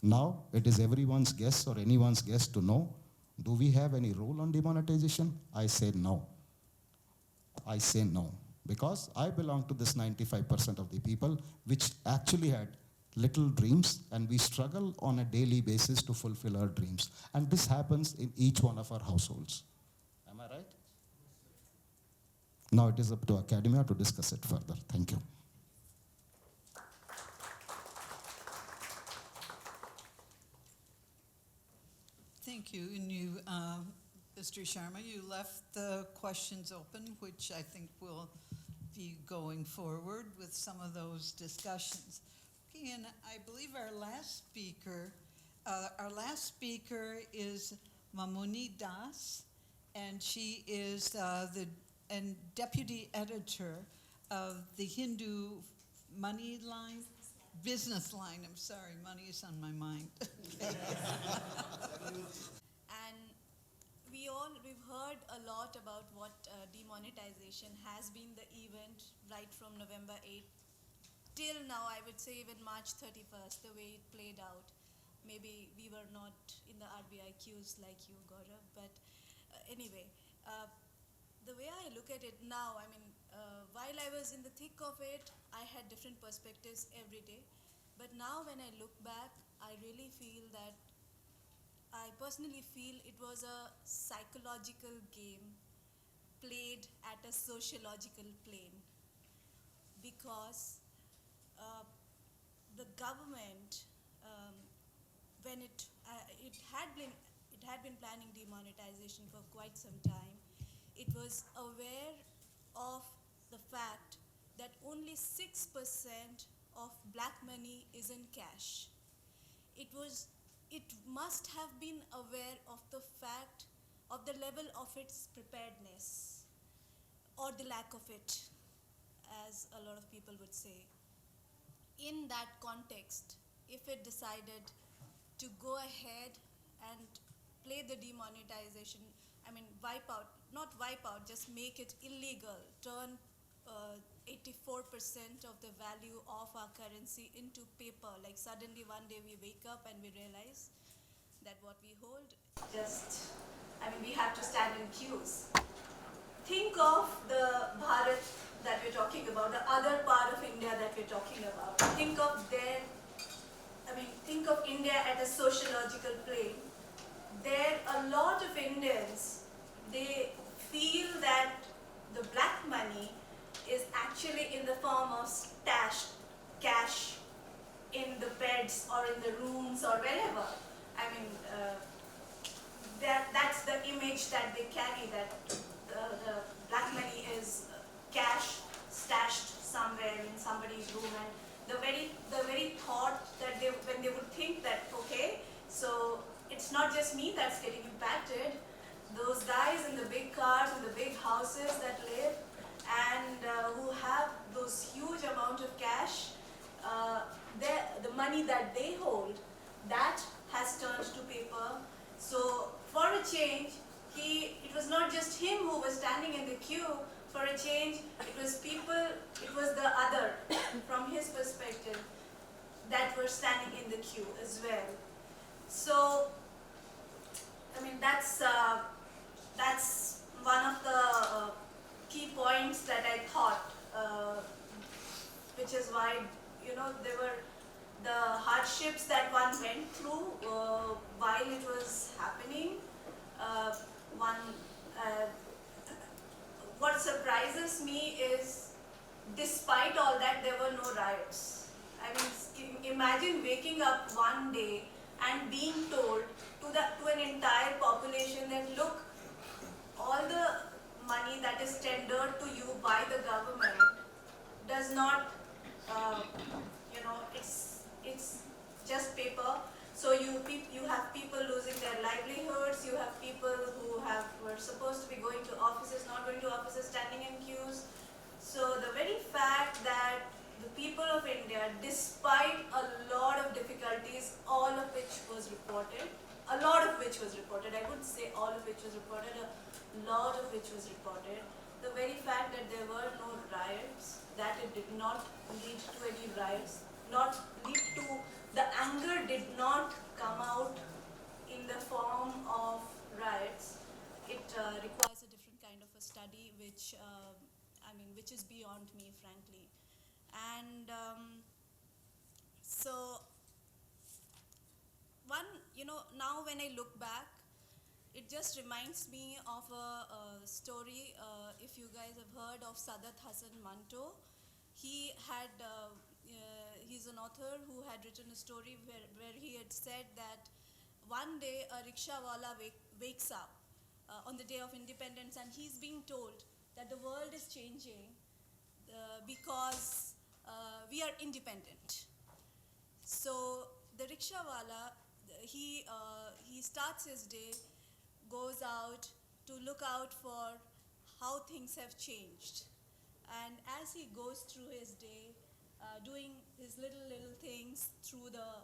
Now it is everyone's guess or anyone's guess to know, do we have any role on demonetization? I say no. I say no. Because I belong to this 95% of the people which actually had little dreams, and we struggle on a daily basis to fulfill our dreams. And this happens in each one of our households. Am I right? Now it is up to academia to discuss it further. Thank you. Thank you. And you, Mr. Sharma, you left the questions open, which I think will be going forward with some of those discussions. Okay, and I believe our last speaker is Mamuni Das, and she is the deputy editor of the Hindu Money Line, Business Line. I'm sorry, money is on my mind. And we've heard a lot about what demonetization has been the event right from November 8th till now, I would say even March 31st, the way it played out. Maybe we were not in the RBI queues like you, Gaurav, but anyway, the way I look at it now, I mean, while I was in the thick of it, I had different perspectives every day. But now when I look back, I really feel that I personally feel it was a psychological game played at a sociological plane because uh, the government, when it had been planning demonetization for quite some time, it was aware of the fact that only 6% of black money is in cash. It must have been aware of the fact of the level of its preparedness or the lack of it, as a lot of people would say. In that context, if it decided to go ahead and play the demonetization, I mean, not wipe out, just make it illegal, turn 84% of the value of our currency into paper. Like suddenly one day we wake up and we realize that what we hold we have to stand in queues. Think of the Bharat that we're talking about, the other part of India that we're talking about. Think of India at a sociological plane. There, a lot of Indians, they feel that the black money is actually in the form of stashed cash in the beds or in the rooms or wherever. That's the image that they carry, that the black money is cash stashed somewhere in somebody's room, and the very thought that when they would think that, okay, so it's not just me that's getting impacted, those guys in the big cars, in the big houses that live and who have those huge amount of cash, the money that they hold, that has turned to paper. So for a change, it was not just him who was standing in the queue. For a change, it was the other, from his perspective, that were standing in the queue as well. So, that's one of the key points that I thought, which is why, there were the hardships that one went through while it was happening. What surprises me is, despite all that, there were no riots. Imagine waking up one day and being told to an entire population that, look, all the money that is tendered to you by the government does not, it's just paper. So you have people losing their livelihoods, you have people who were supposed to be going to offices, not going to offices, standing in queues. So the very fact that the people of India, despite a lot of difficulties, all of which was reported, I wouldn't say all of which was reported, a lot of which was reported, the very fact that there were no riots, that it did not lead to any riots, the anger did not come out in the form of riots. It requires a different kind of a study, which is beyond me, frankly. And now when I look back, it just reminds me of a story. If you guys have heard of Sadat Hasan Manto, he's an author who had written a story where he had said that one day a rickshawala wakes up on the day of independence, and he's being told that the world is changing because we are independent. So the rickshawala, he starts his day, goes out to look out for how things have changed. And as he goes through his day, doing his little things through the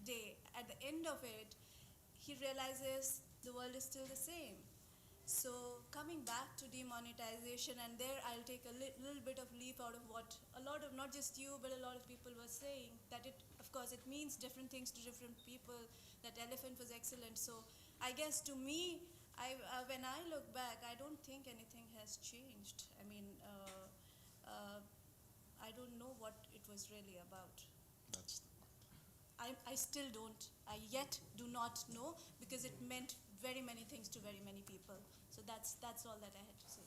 day, at the end of it, he realizes the world is still the same. So coming back to demonetization, and there I'll take a little bit of leap out of what a lot of, not just you, but a lot of people were saying, that it, of course, it means different things to different people, that elephant was excellent. So I guess to me, when I look back, I don't think anything has changed. I mean, I don't know what it was really about. That's I still don't, I yet do not know, because it meant very many things to very many people. So that's all that I had to say.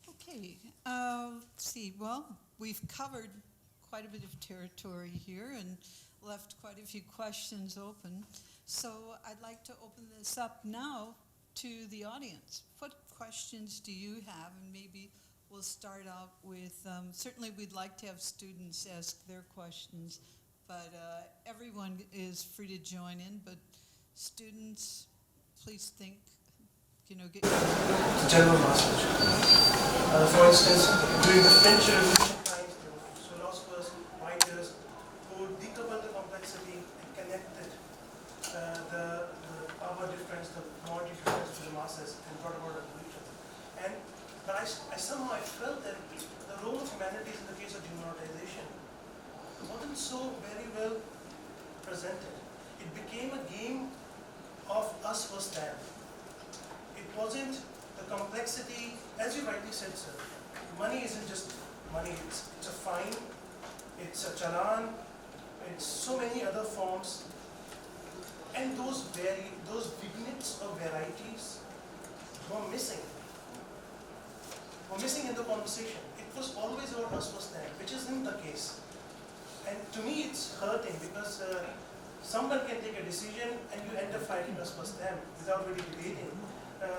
Okay, let's see. Well, we've covered quite a bit of territory here and left quite a few questions open. So I'd like to open this up now to the audience. What questions do you have? And maybe we'll start out with, certainly we'd like to have students ask their questions, but everyone is free to join in, but students, please think, get general message. For instance, during the French Revolution times, there were philosophers, writers who decoupled the complexity and connected the power difference, the commodity difference to the masses, and brought about a revolution. But I somehow felt that the role of humanities in the case of demonetisation wasn't so very well presented. It became a game of us versus them. It wasn't the complexity, as you rightly said, sir. Money isn't just money, it's a fine, it's a challan, it's so many other forms. And those vignettes of varieties were missing. Were missing in the conversation. It was always about us versus them, which isn't the case. And to me it's hurting, because someone can take a decision and you end up fighting us versus them without really debating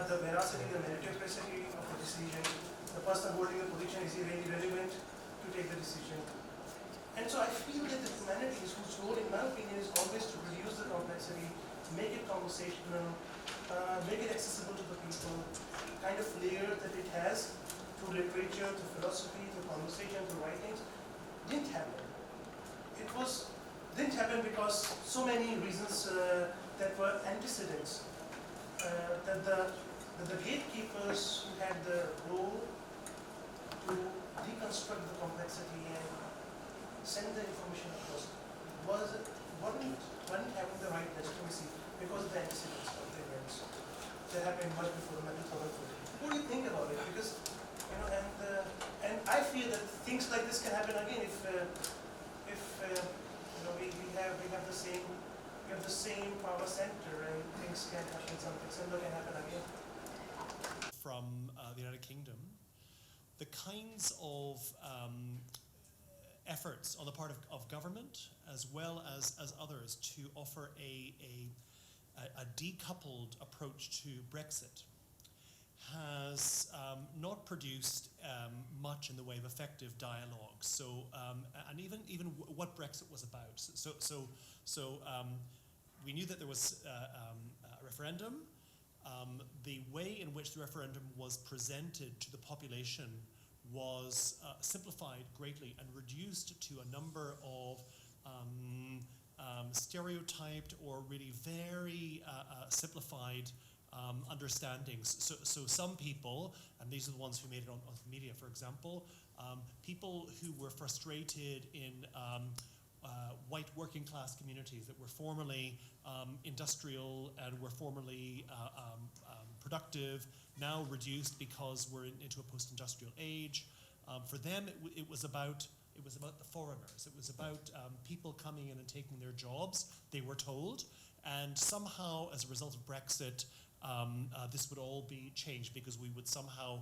the veracity, the meritocracy of the decision. The person holding the position, is he really relevant to take the decision? And so I feel that the humanities, whose role in my opinion is always to reduce the complexity, make it conversational, make it accessible to the people, kind of layer that it has through literature, through philosophy, through conversation, through writings, didn't happen. Didn't happen because so many reasons that were antecedents. That the gatekeepers who had the role to deconstruct the complexity and send the information across weren't having the right legitimacy because of the antecedents of the events that happened much before the mental health. What do you think about it? Because and I feel that things like this can happen again if we have the same power center, and things can happen, something similar can happen again. From the United Kingdom, the kinds of efforts on the part of government as well as others to offer a decoupled approach to Brexit has not produced much in the way of effective dialogue. So, and even what Brexit was about. So we knew that there was a referendum. The way in which the referendum was presented to the population was simplified greatly and reduced to a number of stereotyped or really very simplified understandings. So some people, and these are the ones who made it on media, for example, people who were frustrated in white working class communities that were formerly industrial and were formerly productive, now reduced because we're into a post-industrial age. For them, it was about the foreigners. It was about people coming in and taking their jobs, they were told, and somehow, as a result of Brexit, this would all be changed because we would somehow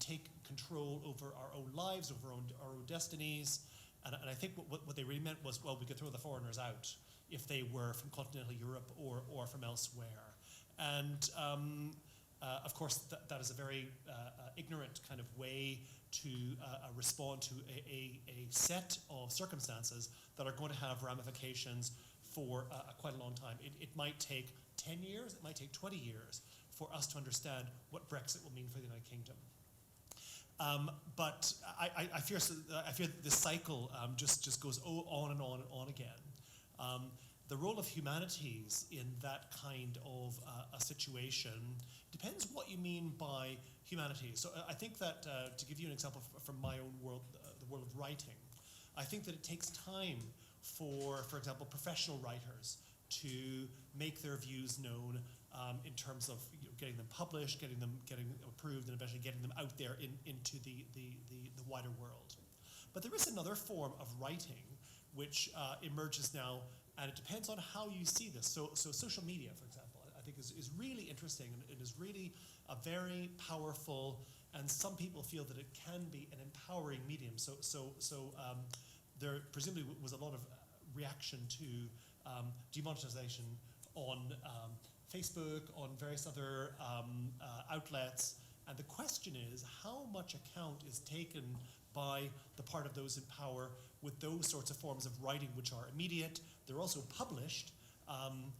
take control over our own lives, over our own destinies. And I think what they really meant was, well, we could throw the foreigners out if they were from continental Europe or from elsewhere. And of course, that is a very ignorant kind of way to respond to a set of circumstances that are going to have ramifications for quite a long time. It might take 10 years, it might take 20 years for us to understand what Brexit will mean for the United Kingdom. But I fear that this cycle just goes on and on and on again. The role of humanities in that kind of a situation depends what you mean by humanities. So I think that, to give you an example from my own world, the world of writing, I think that it takes time for example, professional writers to make their views known in terms of getting them published, getting approved, and eventually getting them out there into the wider world. But there is another form of writing which emerges now, and it depends on how you see this. So social media, for example, I think is really interesting, and it is really a very powerful, and some people feel that it can be an empowering medium. There presumably was a lot of reaction to demonetisation on Facebook, on various other outlets, and the question is how much account is taken by the part of those in power with those sorts of forms of writing which are immediate. They're also published and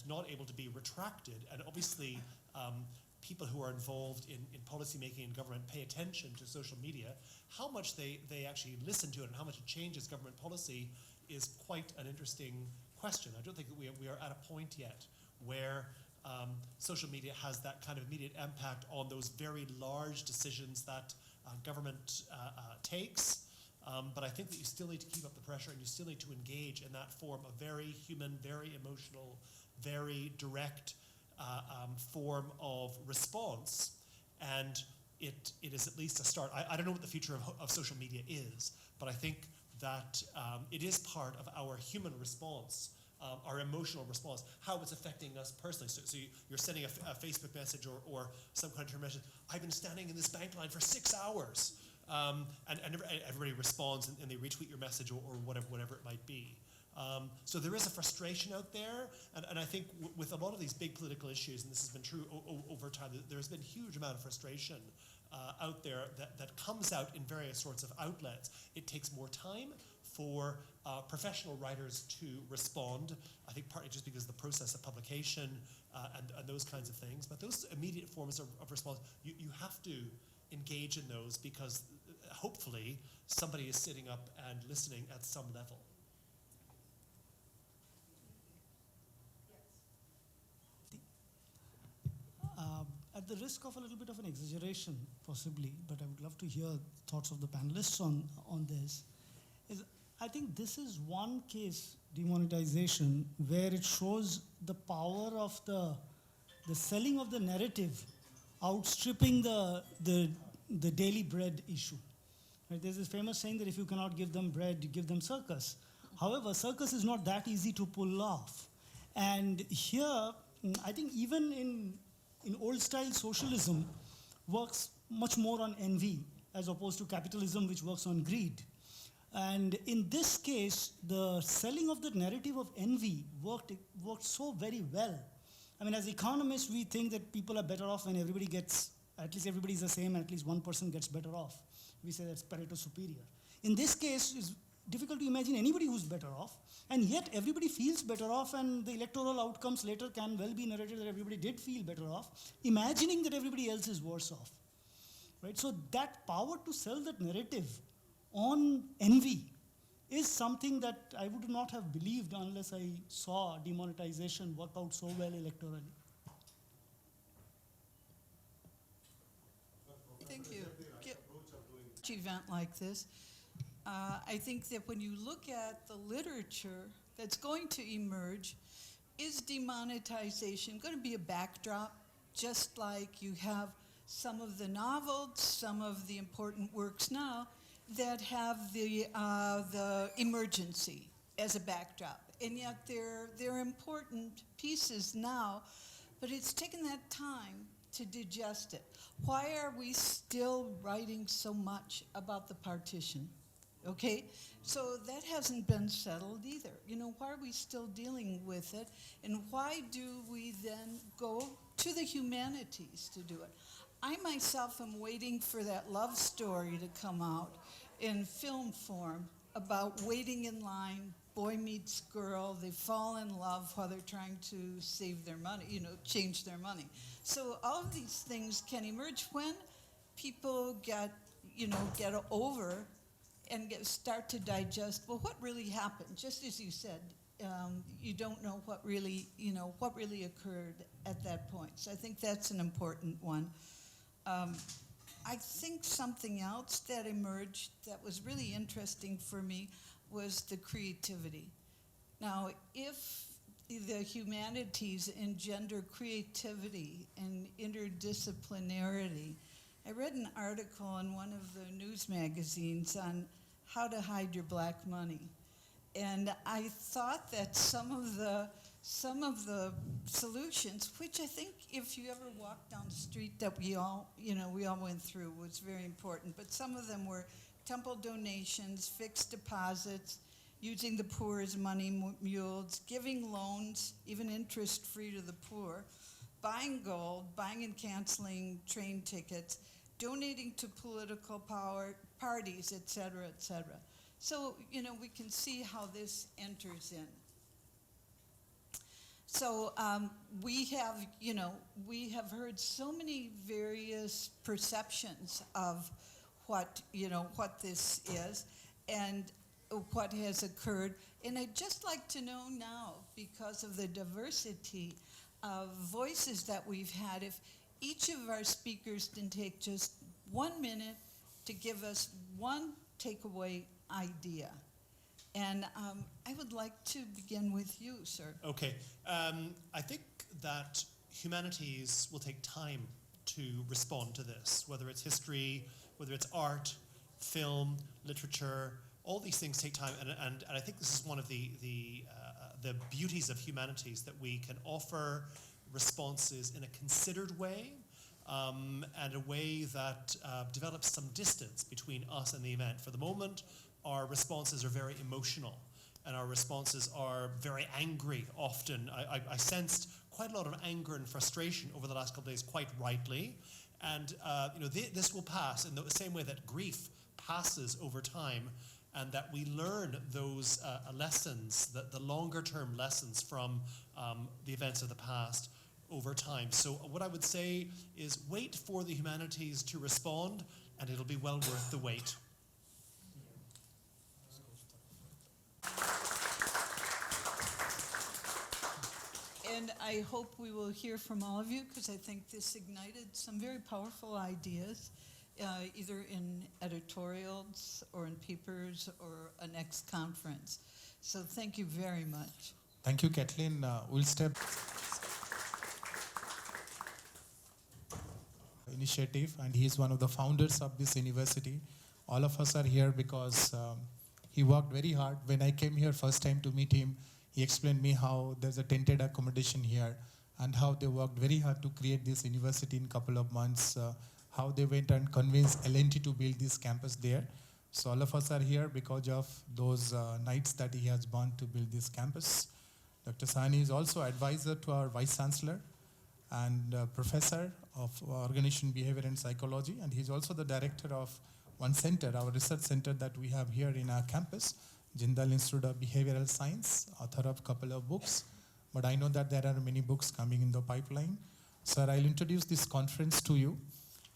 not able to be retracted. And obviously, people who are involved in policy making and government pay attention to social media. How much they actually listen to it and how much it changes government policy is quite an interesting question. I don't think that we are at a point yet where social media has that kind of immediate impact on those very large decisions that government takes. But I think that you still need to keep up the pressure, and you still need to engage in that form of very human, very emotional, very direct form of response. And it is at least a start. I don't know what the future of social media is, but I think that it is part of our human response, our emotional response, how it's affecting us personally. So you're sending a Facebook message or some kind of message. I've been standing in this bank line for 6 hours. And everybody responds and they retweet your message or whatever it might be. So there is a frustration out there, and I think with a lot of these big political issues, and this has been true over time, there's been a huge amount of frustration out there that comes out in various sorts of outlets. It takes more time for professional writers to respond, I think partly just because of the process of publication and those kinds of things, but those immediate forms of response, you have to engage in those because hopefully somebody is sitting up and listening at some level. At the risk of a little bit of an exaggeration, possibly, but I would love to hear thoughts of the panelists on this, is I think this is one case, demonetization, where it shows the power of the selling of the narrative outstripping the daily bread issue. Right? There's this famous saying that if you cannot give them bread, you give them circus. However, circus is not that easy to pull off. And here, I think even in old-style socialism works much more on envy as opposed to capitalism, which works on greed. And in this case, the selling of the narrative of envy worked so very well. I mean, as economists, we think that people are better off when everybody gets, at least everybody is the same, and at least one person gets better off. We say that's Pareto superior. In this case, it's difficult to imagine anybody who's better off, and yet everybody feels better off, and the electoral outcomes later can well be narrated that everybody did feel better off, imagining that everybody else is worse off. Right? So that power to sell that narrative on envy is something that I would not have believed unless I saw demonetization work out so well electorally. Thank you. Event like this, I think that when you look at the literature that's going to emerge, is demonetization going to be a backdrop, just like you have some of the novels, some of the important works now that have the emergency as a backdrop, and yet they're important pieces now, but it's taken that time to digest it. Why are we still writing so much about the partition? Okay, so that hasn't been settled either. You know, why are we still dealing with it? And why do we then go to the humanities to do it? I myself am waiting for that love story to come out in film form about waiting in line, boy meets girl, they fall in love while they're trying to save their money, you know, change their money. So all of these things can emerge when people get over start to digest, well, what really happened? Just as you said, you don't know what really occurred at that point. So I think that's an important one. I think something else that emerged that was really interesting for me was the creativity. Now, if the humanities engender creativity and interdisciplinarity, I read an article in one of the news magazines on how to hide your black money. And I thought that some of the solutions, which I think if you ever walk down the street that we all went through, was very important. But some of them were temple donations, fixed deposits, using the poor as money mules, giving loans, even interest-free to the poor, buying gold, buying and canceling train tickets, donating to political parties, et cetera, et cetera. So, we can see how this enters in. So we have heard so many various perceptions of what this is and what has occurred. And I'd just like to know now, because of the diversity of voices that we've had, if each of our speakers can take just 1 minute to give us one takeaway idea. And I would like to begin with you, sir. Okay. I think that humanities will take time to respond to this, whether it's history, whether it's art, film, literature. All these things take time, and I think this is one of the beauties of humanities, that we can offer responses in a considered way, and a way that develops some distance between us and the event. For the moment, our responses are very emotional, and our responses are very angry often. I sensed quite a lot of anger and frustration over the last couple of days, quite rightly. And this will pass in the same way that grief passes over time, and that we learn those lessons, the longer-term lessons from the events of the past over time. So what I would say is wait for the humanities to respond, and it'll be well worth the wait. And I hope we will hear from all of you, because I think this ignited some very powerful ideas, either in editorials or in papers or a next conference. So thank you very much. Thank you, Kathleen. We'll step initiative, and he is one of the founders of this university. All of us are here because he worked very hard. When I came here first time to meet him, he explained me how there's a tented accommodation here and how they worked very hard to create this university in a couple of months, how they went and convinced L&T to build this campus there. So all of us are here because of those nights that he has borne to build this campus. Dr. Sahni is also advisor to our Vice Chancellor and professor of organization behavior and psychology, and he's also the director of one center, our research center that we have here in our campus, Jindal Institute of Behavioral Science, author of a couple of books, but I know that there are many books coming in the pipeline. Sir, I'll introduce this conference to you.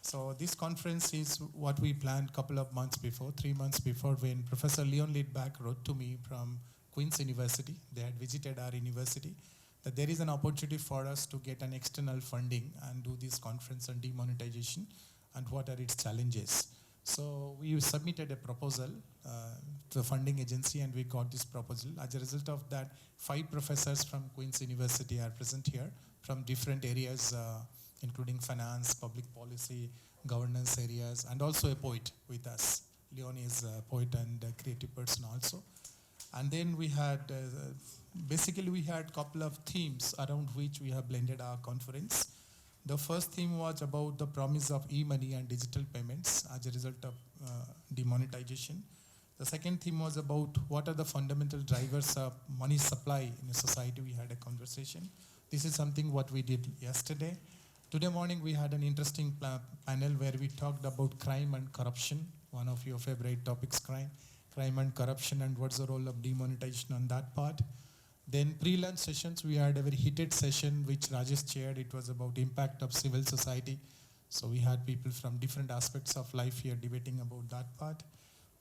So this conference is what we planned a couple of months before, 3 months before, when Professor Leon Lidback wrote to me from Queen's University. They had visited our university, that there is an opportunity for us to get an external funding and do this conference on demonetization and what are its challenges. So we submitted a proposal to the funding agency, and we got this proposal. As a result of that, 5 professors from Queen's University are present here from different areas, including finance, public policy, governance areas, and also a poet with us. Leon is a poet and a creative person also. And then we had, basically we had a couple of themes around which we have blended our conference. The first theme was about the promise of e-money and digital payments as a result of demonetization. The second theme was about what are the fundamental drivers of money supply in a society. We had a conversation. This is something what we did yesterday. Today morning we had an interesting panel where we talked about crime and corruption, one of your favorite topics, crime and corruption, and what's the role of demonetization on that part. Then pre-lunch sessions, we had a very heated session which Rajesh chaired. It was about impact of civil society. So we had people from different aspects of life here debating about that part.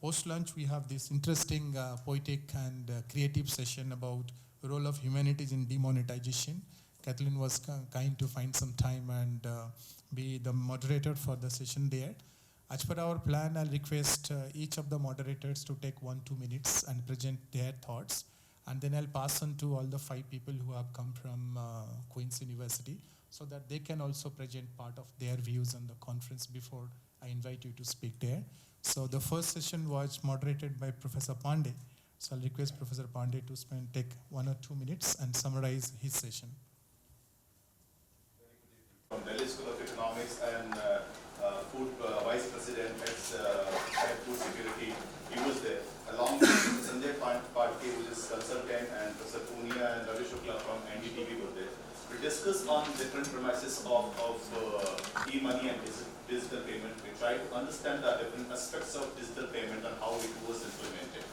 post-lunch, we have this interesting poetic and creative session about the role of humanities in demonetization. Kathleen was kind to find some time and be the moderator for the session there. As per our plan, I'll request each of the moderators to take 1-2 minutes and present their thoughts. And then I'll pass on to all the 5 people who have come from Queen's University so that they can also present part of their views on the conference before I invite you to speak there. So the first session was moderated by Professor Pandey. So I'll request Professor Pandey to take 1 or 2 minutes and summarize his session. From Delhi School of Economics and food vice president at food security. He was there along with Sanjay Parke, who is consultant, and Professor Punia and Ravi Shukla from NDTV were there. We discussed on different premises of e-money and digital payment. We tried to understand the different aspects of digital payment and how it was implemented.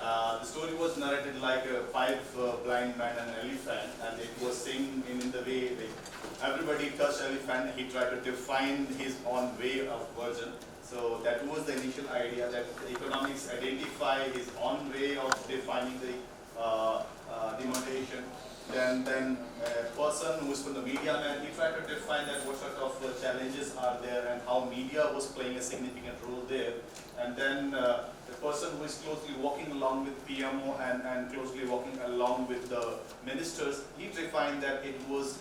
The story was narrated like 5 blind men and an elephant, and it was saying in the way like everybody touched elephant. He tried to define his own way of version. So that was the initial idea, that economics identify his own way of defining the demonetization. Then a person who is from the media man, he tried to define that what sort of challenges are there and how media was playing a significant role there. And then the person who is closely walking along with PMO and closely walking along with the ministers, he defined that it was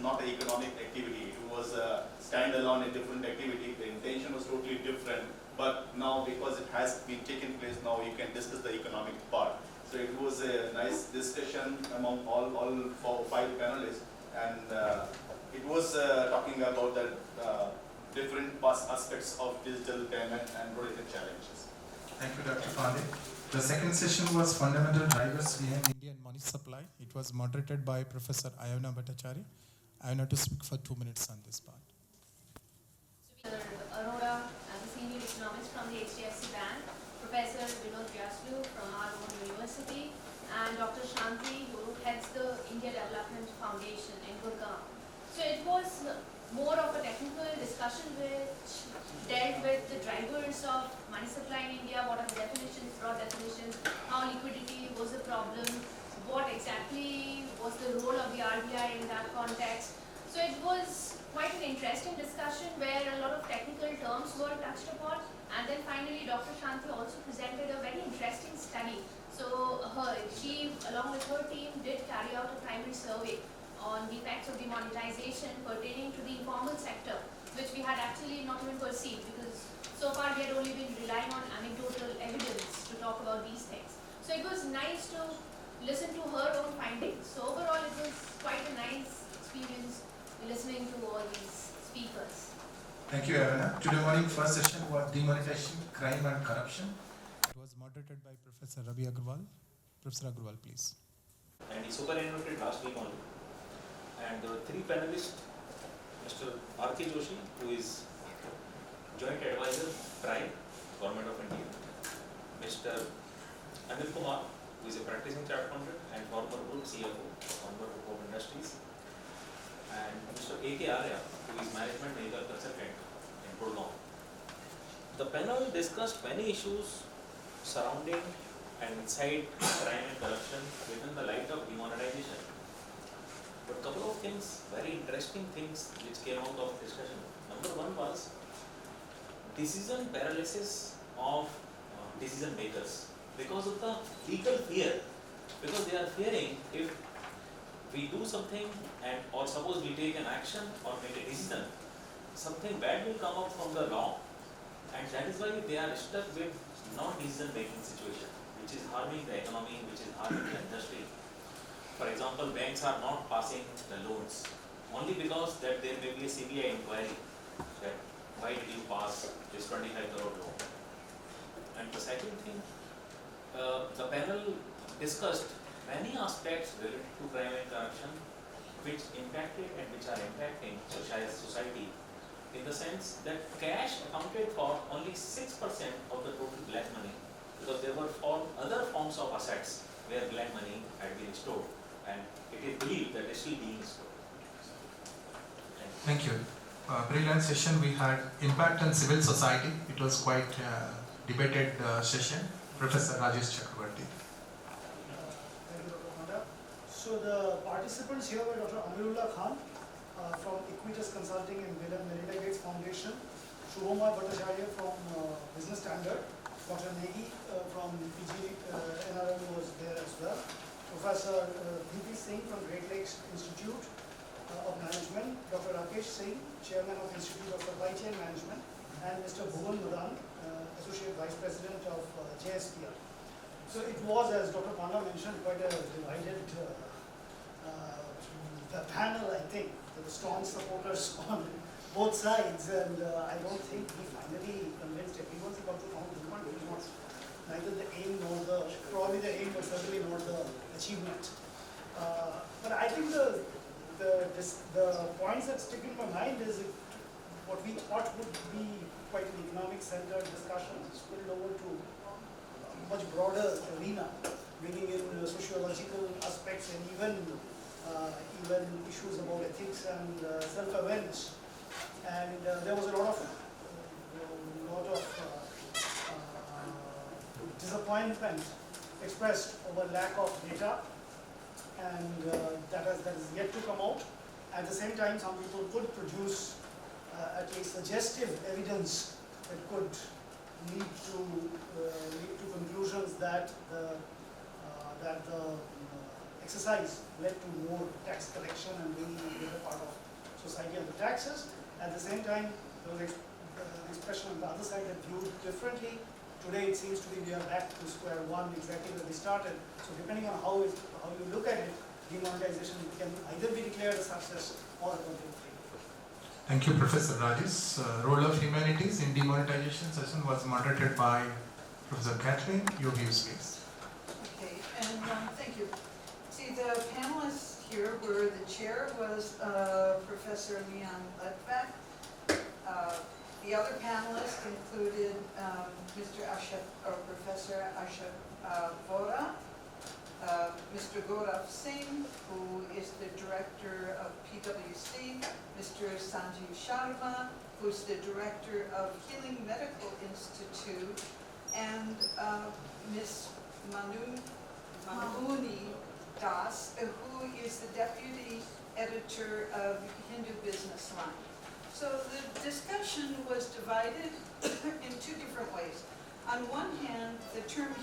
not an economic activity. It was a standalone, a different activity. The intention was totally different. But now, because it has been taken place, now you can discuss the economic part. So it was a nice discussion among all 5 panelists, and it was talking about the different aspects of digital payment and related challenges. Thank you, Dr. Pandey. The second session was Fundamental Drivers Behind Indian Money Supply. It was moderated by Professor Ayana Bhattacharya. Ayana to speak for 2 minutes on this part. Arora, as a senior economist from the HDFC Bank, Professor Vinod Vyaslu from our own university, and Dr. Shanti, who heads the India Development Foundation in Gurgaon. So it was more of a technical discussion which dealt with the drivers of money supply in India, what are the definitions, broad definitions, how liquidity was a problem, what exactly was the role of the RBI in that context. So it was quite an interesting discussion where a lot of technical terms were touched upon, and then finally Dr. Shanti also presented a very interesting study. So she, along with her team, did carry out a primary survey on the effects of demonetization pertaining to the informal sector, which we had actually not even perceived, because so far we had only been relying on anecdotal evidence to talk about these things. So it was nice to listen to her own findings. So overall it was quite a nice experience listening to all these speakers. Thank you, Arana. Today morning, first session was Demonetization, Crime and Corruption. It was moderated by Professor Ravi Agrawal. Professor Agrawal, please. And he superannuated last week only. And the 3 panelists, Mr. R.K. Joshi, who is Joint Advisor, Prime, Government of India, Mr. Anil Kumar, who is a practicing chartered accountant and former group CFO, former group of industries, and Mr. A.K. Arya, who is management legal consultant in Gurgaon. The panel discussed many issues surrounding and inside crime and corruption within the light of demonetization. But a couple of things, very interesting things which came out of discussion. Number 1 was decision paralysis of decision makers because of the legal fear. Because they are fearing if we do something and or suppose we take an action or make a decision, something bad will come out from the law, and that is why they are stuck with non-decision making situation, which is harming the economy, which is harming the industry. For example, banks are not passing the loans only because that there may be a CBI inquiry that why did you pass this 25 crore loan. And the second thing, the panel discussed many aspects related to crime and corruption which impacted and which are impacting society, in the sense that cash accounted for only 6% of the total black money, because there were other forms of assets where black money had been stored, and it is believed that it is still being stored. Thank you. Brilliant session. We had impact on civil society. It was quite debated session, Professor Rajesh Chakravarti. Thank you, Dr. Panda. So the participants here were Dr. Amirullah Khan from Equitas Consulting and Bill and Melinda Gates Foundation, Shubhoma Bhattacharya from Business Standard, Dr. Negi from PG NRM was there as well, Professor V.P. Singh from Great Lakes Institute of Management, Dr. Rakesh Singh, Chairman of Institute of Supply Chain Management, and Mr. Bhuvan Madan, Associate Vice President of JSPR. So it was, as Dr. Panda mentioned, quite a divided the panel, I think. There were strong supporters on both sides, and I don't think we finally convinced everyone about the found movement, which was neither the aim nor probably the aim, but certainly not the achievement. But I think the points that stick in my mind is what we thought would be quite an economic-centered discussion spilled over to a much broader arena, bringing in sociological aspects and even issues about ethics and self-awareness. And there was a lot of disappointment expressed over lack of data, and that is yet to come out. At the same time, some people could produce at least suggestive evidence that could lead to conclusions that the exercise led to more tax collection and being a bigger part of society and the taxes. At the same time, there was the expression on the other side that viewed differently. Today it seems to be we are back to square one, exactly where we started. So depending on how you look at it, demonetization can either be declared a success or a complete failure. Thank you, Professor Rajesh. Role of humanities in demonetization session was moderated by Professor Catherine. Your views, please. Okay, and thank you. See, the panelists here were, the chair was Professor Leon Ledbeck. The other panelists included Professor Ashok Vora, Mr. Gaurav Singh, who is the director of PwC, Mr. Sanjeev Sharma, who's the director of Healing Medical Institute, and Ms. Mamuni Das, who is the deputy editor of Hindu Business Line. So the discussion was divided in two different ways. On one hand, the term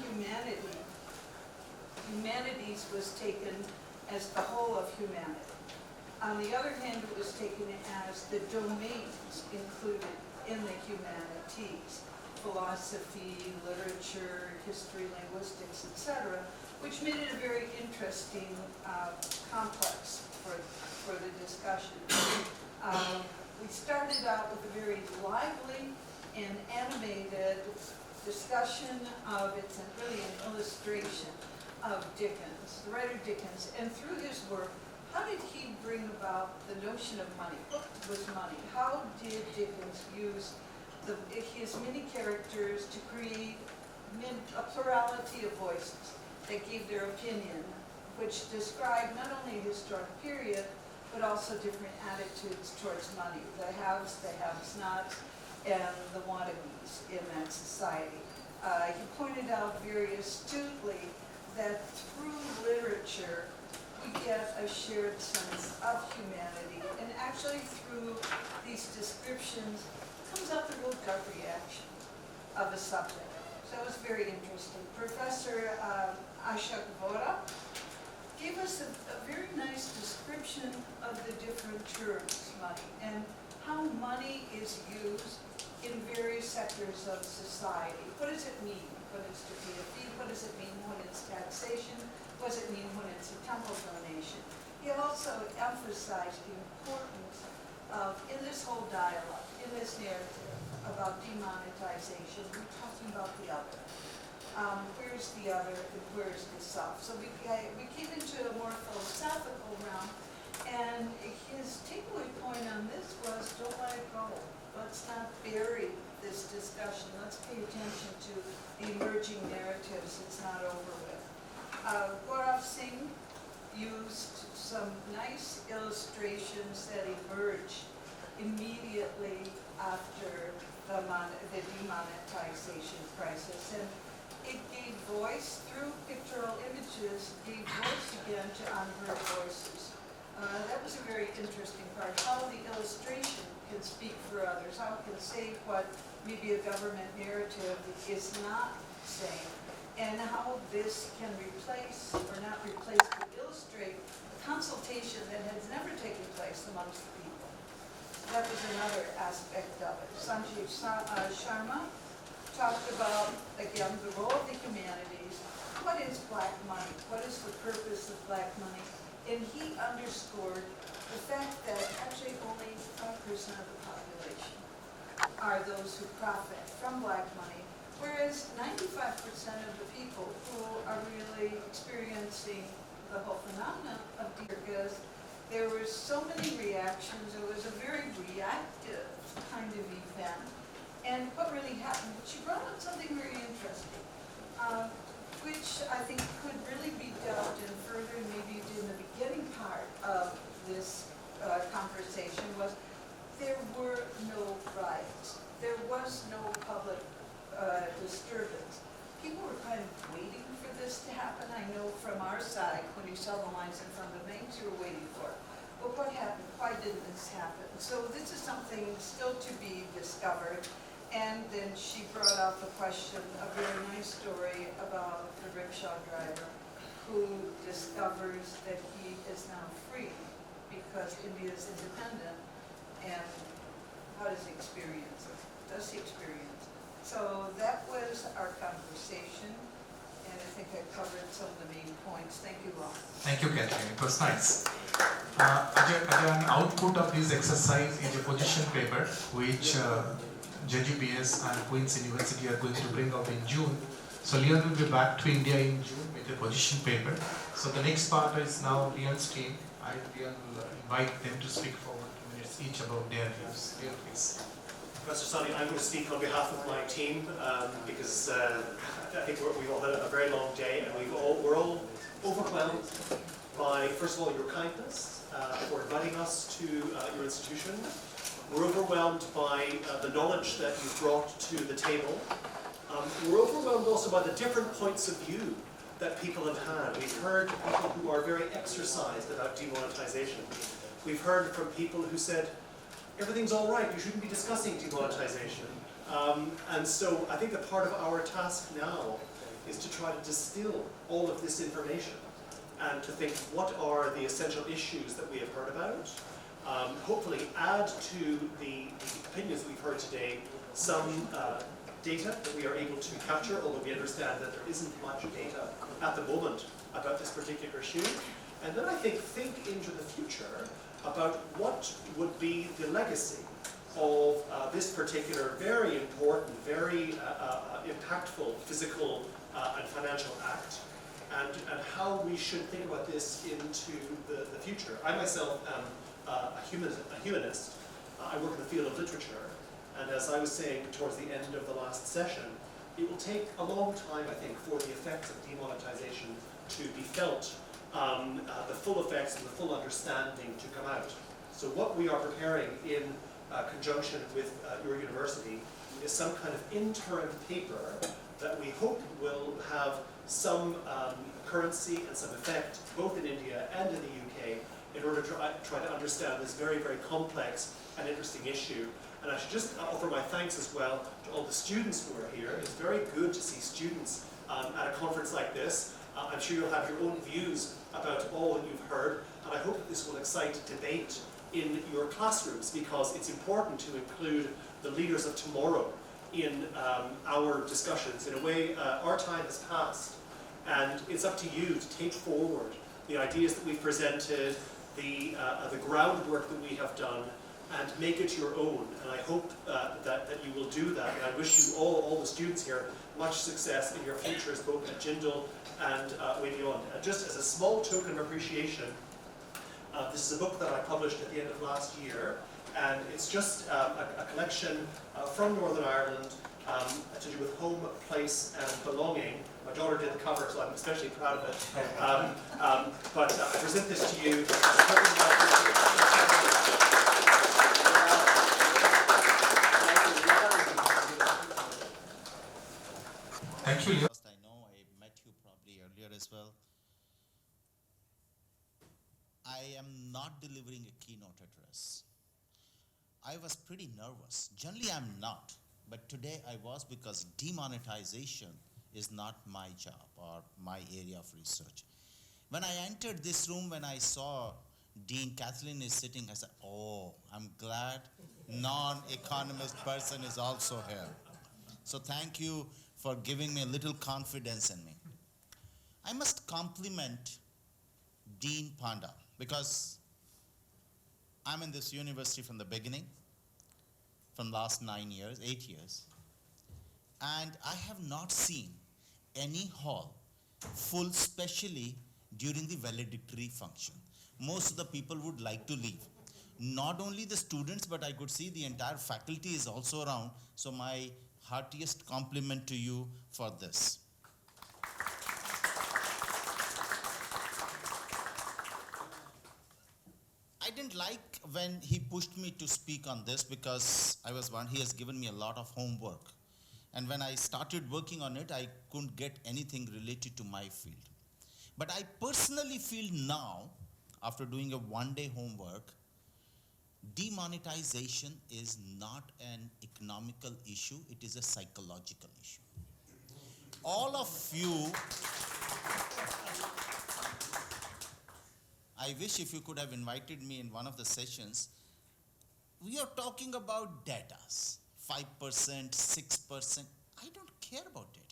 humanities was taken as the whole of humanity. On the other hand, it was taken as the domains included in the humanities, philosophy, literature, history, linguistics, etc., which made it a very interesting complex for the discussion. We started out with a very lively and animated discussion of, it's really an illustration of Dickens, the writer Dickens, and through his work, how did he bring about the notion of money? What was money? How did Dickens use his many characters to create a plurality of voices that gave their opinion, which described not only a historic period, but also different attitudes towards money, the haves, the have-nots, and the wannabes in that society. He pointed out very astutely that through literature, we get a shared sense of humanity, and actually through these descriptions comes out the real gut reaction of a subject. So it was very interesting. Professor Ashok Vora gave us a very nice description of the different terms, money, and how money is used in various sectors of society. What does it mean when it's to pay a fee? What does it mean when it's taxation? What does it mean when it's a temple donation? He also emphasized the importance of, in this whole dialogue, in this narrative about demonetization, we're talking about the other. Where's the other and where's the self? So we came into a more philosophical realm, and his takeaway point on this was, don't let it go. Let's not bury this discussion. Let's pay attention to the emerging narratives. It's not over with. Gaurav Singh used some nice illustrations that emerged immediately after the demonetization crisis. And it gave voice, through pictorial images, gave voice again to unheard voices. That was a very interesting part, how the illustration can speak for others, how it can say what maybe a government narrative is not saying, and how this can replace, or not replace, but illustrate a consultation that has never taken place amongst the people. That was another aspect of it. Sanjeev Sharma talked about, again, the role of the humanities. What is black money? What is the purpose of black money? And he underscored the fact that actually only 5% of the population are those who profit from black money, whereas 95% of the people who are really experiencing the whole phenomenon of because there were so many reactions. It was a very reactive kind of event. And what really happened, she brought up something very interesting, which I think could really be delved in further, maybe in the beginning part of this conversation, was there were no riots. There was no public disturbance. People were kind of waiting for this to happen. I know from our side, when you saw the lines in front of the banks, you were waiting for it. But what happened? Why didn't this happen? So this is something still to be discovered. And then she brought up the question, a very nice story about the rickshaw driver who discovers that he is now free because India is independent. And how does he experience it? Does he experience it? So that was our conversation, and I think I covered some of the main points. Thank you all. Thank you, Catherine. It was nice. An output of this exercise is a position paper which JGBS and Queen's University are going to bring out in June. So Leon will be back to India in June with a position paper. So the next part is now Leon's team. Leon will invite them to speak for 2 minutes each about their views. Leon, please. Professor Sani, I'm going to speak on behalf of my team because I think we've all had a very long day, and we're all overwhelmed by, first of all, your kindness for inviting us to your institution. We're overwhelmed by the knowledge that you've brought to the table. We're overwhelmed also by the different points of view that people have had. We've heard people who are very exercised about demonetization. We've heard from people who said, everything's all right, you shouldn't be discussing demonetization. And so I think that part of our task now is to try to distill all of this information and to think what are the essential issues that we have heard about. Hopefully add to the opinions we've heard today some data that we are able to capture, although we understand that there isn't much data at the moment about this particular issue. And then I think into the future about what would be the legacy of this particular very important, very impactful physical and financial act, and how we should think about this into the future. I myself am a humanist. I work in the field of literature, and as I was saying towards the end of the last session, it will take a long time, I think, for the effects of demonetization to be felt, the full effects and the full understanding to come out. So what we are preparing in conjunction with your university is some kind of interim paper that we hope will have some currency and some effect both in India and in the UK in order to try to understand this very, very complex and interesting issue. And I should just offer my thanks as well to all the students who are here. It's very good to see students at a conference like this. I'm sure you'll have your own views about all that you've heard, and I hope that this will excite debate in your classrooms, because it's important to include the leaders of tomorrow in our discussions. In a way, our time has passed, and it's up to you to take forward the ideas that we've presented, the groundwork that we have done, and make it your own. And I hope that you will do that. And I wish you all the students here, much success in your futures, both at Jindal and way beyond. And just as a small token of appreciation, this is a book that I published at the end of last year, and it's just a collection from Northern Ireland to do with home, place, and belonging. My daughter did the cover, so I'm especially proud of it. But I present this to you. keynote address. I was pretty nervous. Generally, I'm not, but today I was because demonetization is not my job or my area of research. When I entered this room, when I saw Dean Kathleen is sitting, I said, oh, I'm glad non-economist person is also here. So thank you for giving me a little confidence in me. I must compliment Dean Panda because I'm in this university from the beginning, from last 8 years, and I have not seen any hall full, especially during the valedictory function. Most of the people would like to leave. Not only the students, but I could see the entire faculty is also around. So my heartiest compliment to you for this. I didn't like when he pushed me to speak on this because he has given me a lot of homework. And when I started working on it, I couldn't get anything related to my field. But I personally feel now, after doing a one-day homework, demonetization is not an economical issue, it is a psychological issue. All of you, I wish if you could have invited me in one of the sessions. We are talking about data, 5%, 6%. I don't care about data.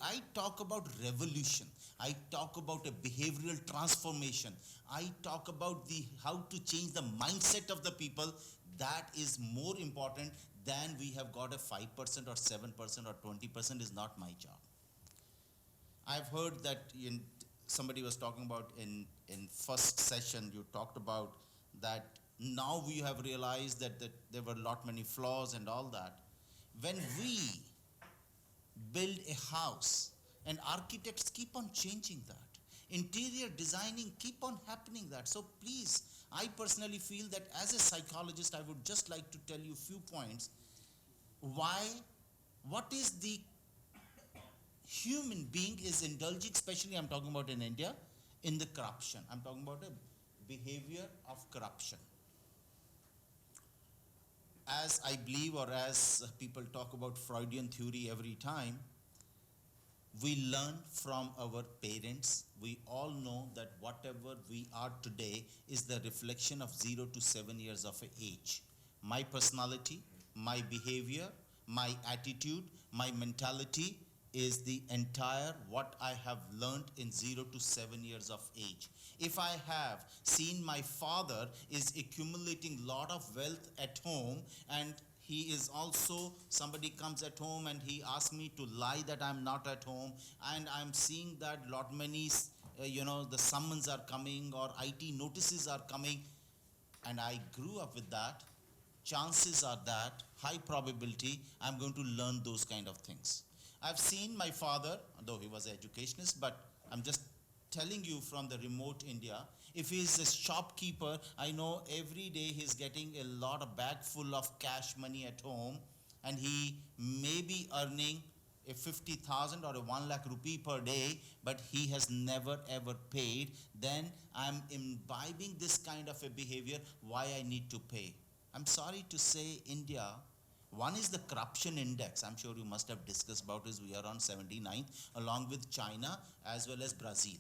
I talk about revolution. I talk about a behavioral transformation. I talk about how to change the mindset of the people. That is more important than we have got a 5% or 7% or 20% is not my job. I've heard that somebody was talking about in first session, you talked about that now we have realized that there were many flaws and all that. When we build a house, and architects keep on changing that. Interior designing keep on happening that. So please, I personally feel that as a psychologist, I would just like to tell you a few points. What is the human being is indulging, especially I'm talking about in India, in the corruption. I'm talking about a behavior of corruption. As I believe, or as people talk about Freudian theory every time, we learn from our parents. We all know that whatever we are today is the reflection of 0 to 7 years of age. My personality, my behavior, my attitude, my mentality is the entire what I have learned in 0 to 7 years of age. If I have seen my father is accumulating lot of wealth at home, and he is also, somebody comes at home and he asks me to lie that I'm not at home, and I'm seeing that many, the summons are coming or IT notices are coming, and I grew up with that, chances are that, high probability, I'm going to learn those kind of things. I've seen my father, though he was an educationist, but I'm just telling you from the remote India, if he's a shopkeeper, I know every day he's getting a lot of bag full of cash money at home, and he may be earning a 50,000 or a 1 lakh rupee per day, but he has never ever paid. Then I'm imbibing this kind of a behavior, why I need to pay. I'm sorry to say, India, one is the corruption index. I'm sure you must have discussed about this. We are on 79th, along with China as well as Brazil.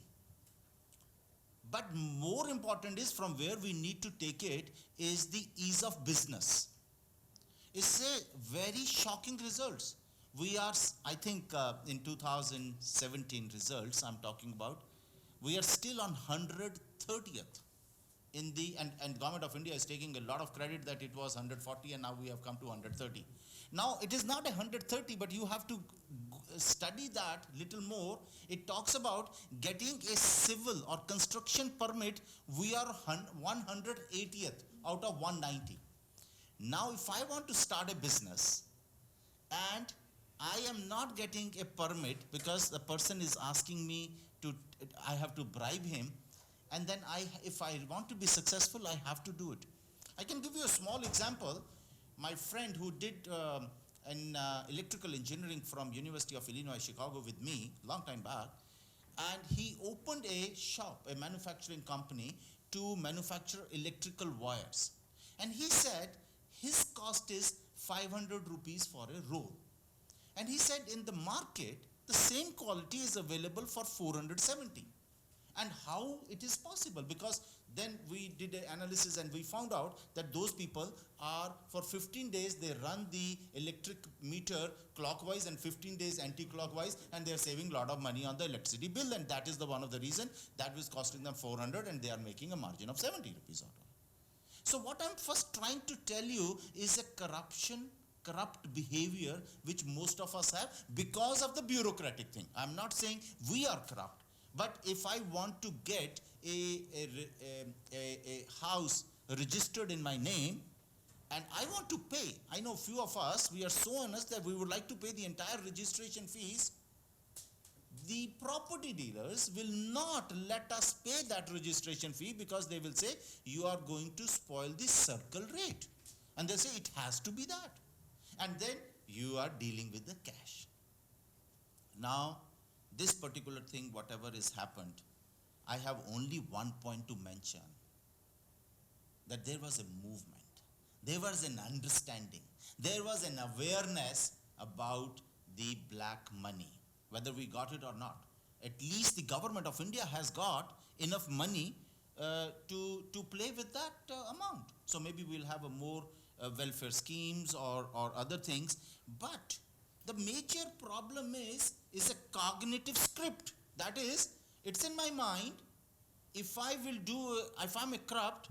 But more important is from where we need to take it is the ease of business. It's a very shocking results. We are, I think in 2017 results I'm talking about, we are still on 130th. And Government of India is taking a lot of credit that it was 140 and now we have come to 130. Now it is not 130, but you have to study that little more. It talks about getting a civil or construction permit. We are 180th out of 190. Now if I want to start a business and I am not getting a permit because the person is asking me I have to bribe him, and then if I want to be successful, I have to do it. I can give you a small example. My friend who did electrical engineering from University of Illinois, Chicago with me, long time back, and he opened a shop, a manufacturing company to manufacture electrical wires. And he said his cost is 500 rupees for a roll. And he said in the market, the same quality is available for 470. And how it is possible? Because then we did an analysis and we found out that those people are, for 15 days, they run the electric meter clockwise and 15 days anti-clockwise, and they are saving a lot of money on the electricity bill, and that is the one of the reason that was costing them 400 and they are making a margin of 70 rupees out of it. So what I'm first trying to tell you is a corrupt behavior which most of us have because of the bureaucratic thing. I'm not saying we are corrupt, but if I want to get a house registered in my name and I want to pay, I know few of us, we are so honest that we would like to pay the entire registration fees. The property dealers will not let us pay that registration fee because they will say you are going to spoil the circle rate, and they say it has to be that, and then you are dealing with the cash. Now this particular thing, whatever has happened, I have only one point to mention, that there was a movement, there was an understanding, there was an awareness about the black money, whether we got it or not. At least the government of India has got enough money to play with that amount. So maybe we'll have a more welfare schemes or other things, but the major problem is a cognitive script. That is, it's in my mind, if I'm a corrupt,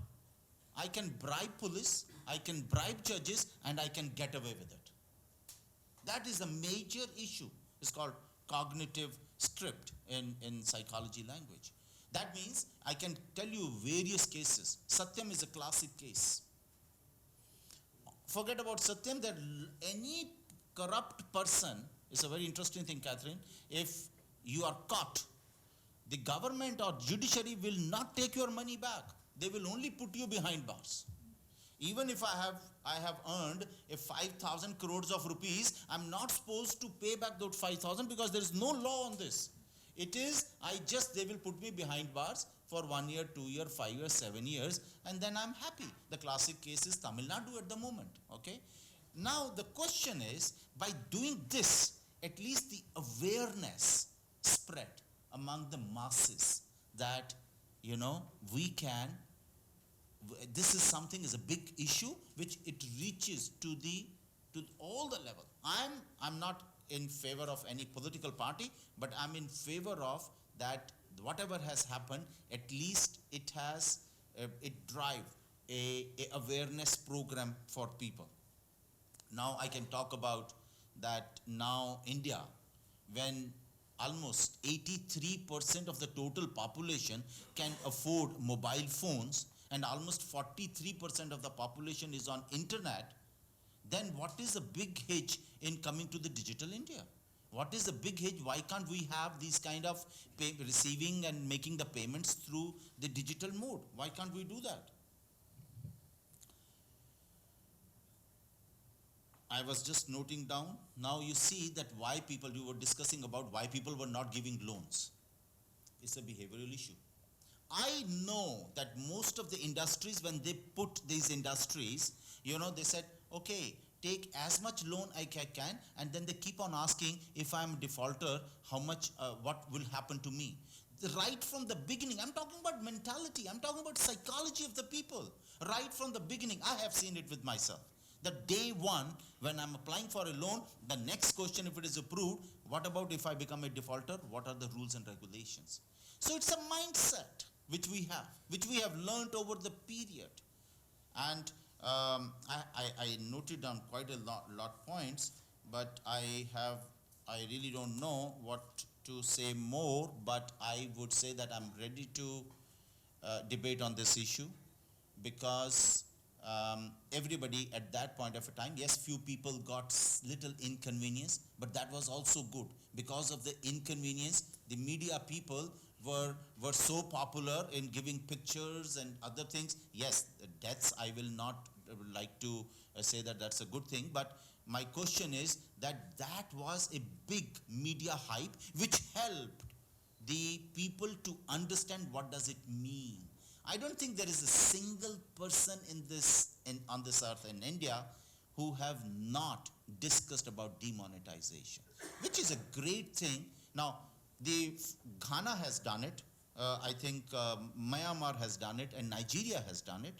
I can bribe police, I can bribe judges, and I can get away with it. That is a major issue. It's called cognitive script in psychology language. That means I can tell you various cases. Satyam is a classic case. Forget about Satyam, that any corrupt person, is a very interesting thing, Catherine. If you are caught, the government or judiciary will not take your money back. They will only put you behind bars. Even if I have earned a 5,000 crores of rupees, I'm not supposed to pay back those 5,000 because there is no law on this. It is, they will put me behind bars for 1 year, 2 year, 5 years, 7 years, and then I'm happy. The classic case is Tamil Nadu at the moment, okay? Now the question is, by doing this, at least the awareness spread among the masses that, this is something, is a big issue which it reaches to all the level. I'm not in favor of any political party, but I'm in favor of that whatever has happened, at least it drive a awareness program for people. Now I can talk about that now India, when almost 83% of the total population can afford mobile phones and almost 43% of the population is on internet, then what is the big hitch in coming to the digital India? What is the big hitch? Why can't we have these kind of receiving and making the payments through the digital mode? Why can't we do that? I was just noting down. Now you see that you were discussing about why people were not giving loans. It's a behavioral issue. I know that most of the industries, when they put these industries, they said, okay, take as much loan I can, and then they keep on asking, if I'm a defaulter, how much, what will happen to me? Right from the beginning, I'm talking about mentality, I'm talking about psychology of the people. Right from the beginning, I have seen it with myself. The day one, when I'm applying for a loan, the next question, if it is approved, what about if I become a defaulter? What are the rules and regulations? So it's a mindset which we have learned over the period. And I noted down quite a lot points, but I really don't know what to say more, but I would say that I'm ready to debate on this issue, because everybody at that point of a time, yes, few people got little inconvenience, but that was also good. Because of the inconvenience, the media people were so popular in giving pictures and other things. Yes, the deaths, I will not like to say that that's a good thing, but my question is that was a big media hype which helped the people to understand what does it mean. I don't think there is a single person on this earth in India who have not discussed about demonetization, which is a great thing. Now, Ghana has done it. I think Myanmar has done it, and Nigeria has done it,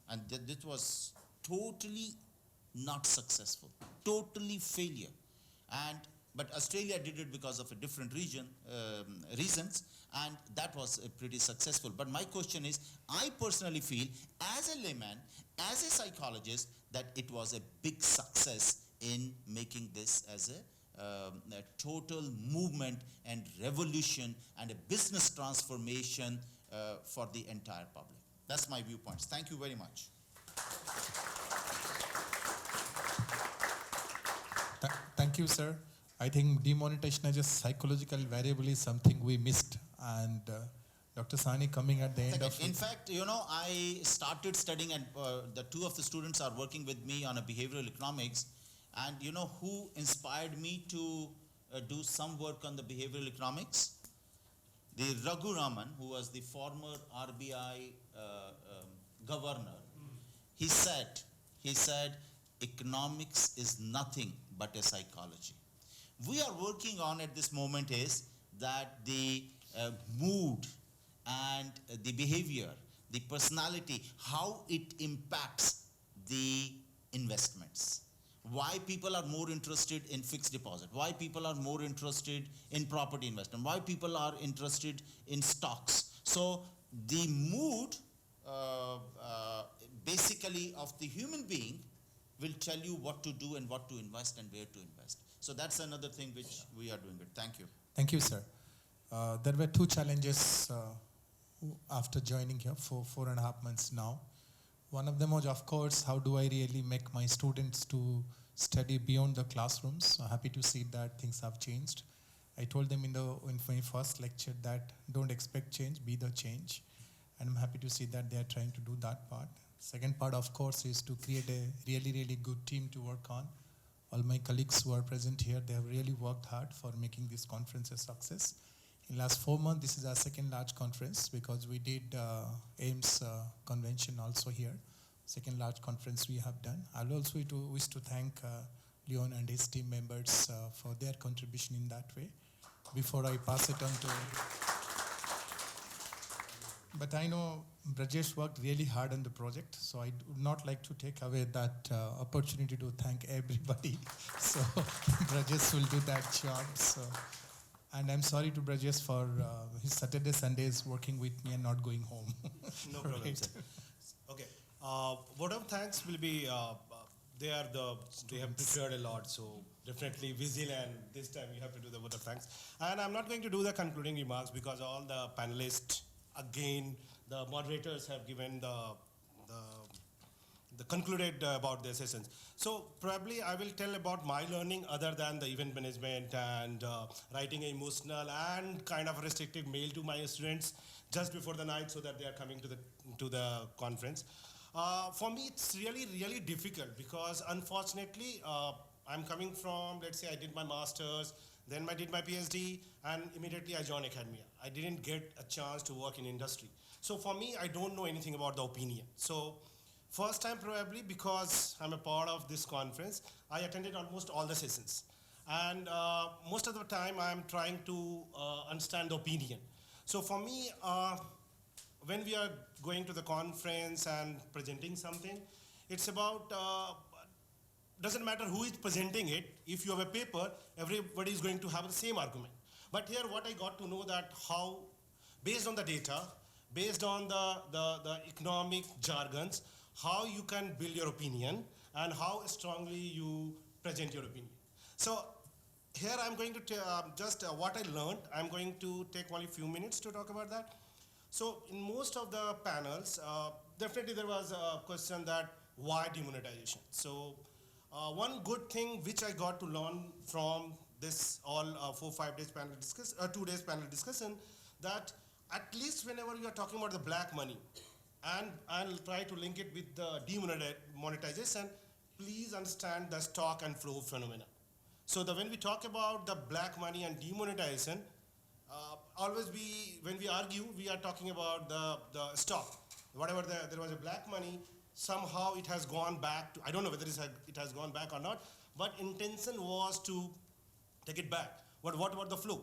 and this was totally not successful, totally failure. But Australia did it because of a different reasons, and that was pretty successful. But my question is, I personally feel, as a layman, as a psychologist, that it was a big success in making this as a total movement and revolution and a business transformation for the entire public. That's my viewpoints. Thank you very much. Thank you, sir. I think demonetization as a psychological variable is something we missed, and Dr. Sani coming at the end of In fact, I started studying, and the two of the students are working with me on a behavioral economics, and you know who inspired me to do some work on the behavioral economics? The Raghu Raman, who was the former RBI governor. He said, economics is nothing but a psychology. We are working on at this moment is that the mood and the behavior, the personality, how it impacts the investments. Why people are more interested in fixed deposit, why people are more interested in property investment, why people are interested in stocks. So the mood basically of the human being will tell you what to do and what to invest and where to invest. So that's another thing which we are doing it. Thank you. Thank you, sir. There were two challenges after joining here for 4.5 months now. One of them was, of course, how do I really make my students to study beyond the classrooms? So happy to see that things have changed. I told them in my first lecture that don't expect change, be the change. And I'm happy to see that they are trying to do that part. Second part, of course, is to create a really, really good team to work on. All my colleagues who are present here, they have really worked hard for making this conference a success. In last 4 months, this is our second large conference because we did AIMS convention also here. Second large conference we have done. I'll also wish to thank Leon and his team members for their contribution in that way. Before I pass it on to... But I know Brajesh worked really hard on the project, so I would not like to take away that opportunity to thank everybody. So Brajesh will do that job. So. And I'm sorry to Brajesh for his Saturday, Sundays working with me and not going home. No problem, Right. sir. Okay. Word of thanks will be, they have prepared a lot, so definitely Vizil, and this time you have to do the word of thanks. And I'm not going to do the concluding remarks because all the panelists, again, the moderators have given the concluded about their sessions. So probably I will tell about my learning other than the event management and writing an emotional and kind of restrictive mail to my students just before the night so that they are coming to the conference. For me, it's really, really difficult because unfortunately, I'm coming from, let's say I did my master's, then I did my PhD, and immediately I joined academia. I didn't get a chance to work in industry. So for me, I don't know anything about the opinion. So first time probably because I'm a part of this conference, I attended almost all the sessions. And most of the time I'm trying to understand the opinion. So for me, when we are going to the conference and presenting something, it's about, doesn't matter who is presenting it, if you have a paper, everybody is going to have the same argument. But here what I got to know that how, based on the data, based on the economic jargons, how you can build your opinion and how strongly you present your opinion. So here I'm going to just what I learned, I'm going to take only a few minutes to talk about that. So in most of the panels, definitely there was a question that why demonetization? So one good thing which I got to learn from this all 4-5 days panel discussion, 2 days panel discussion, that at least whenever you are talking about the black money, and I'll try to link it with the demonetization, please understand the stock and flow phenomena. So when we talk about the black money and demonetization, always when we argue, we are talking about the stock. whatever there was a black money, somehow it has gone back to, I don't know whether it has gone back or not, but intention was to take it back. But what about the flow?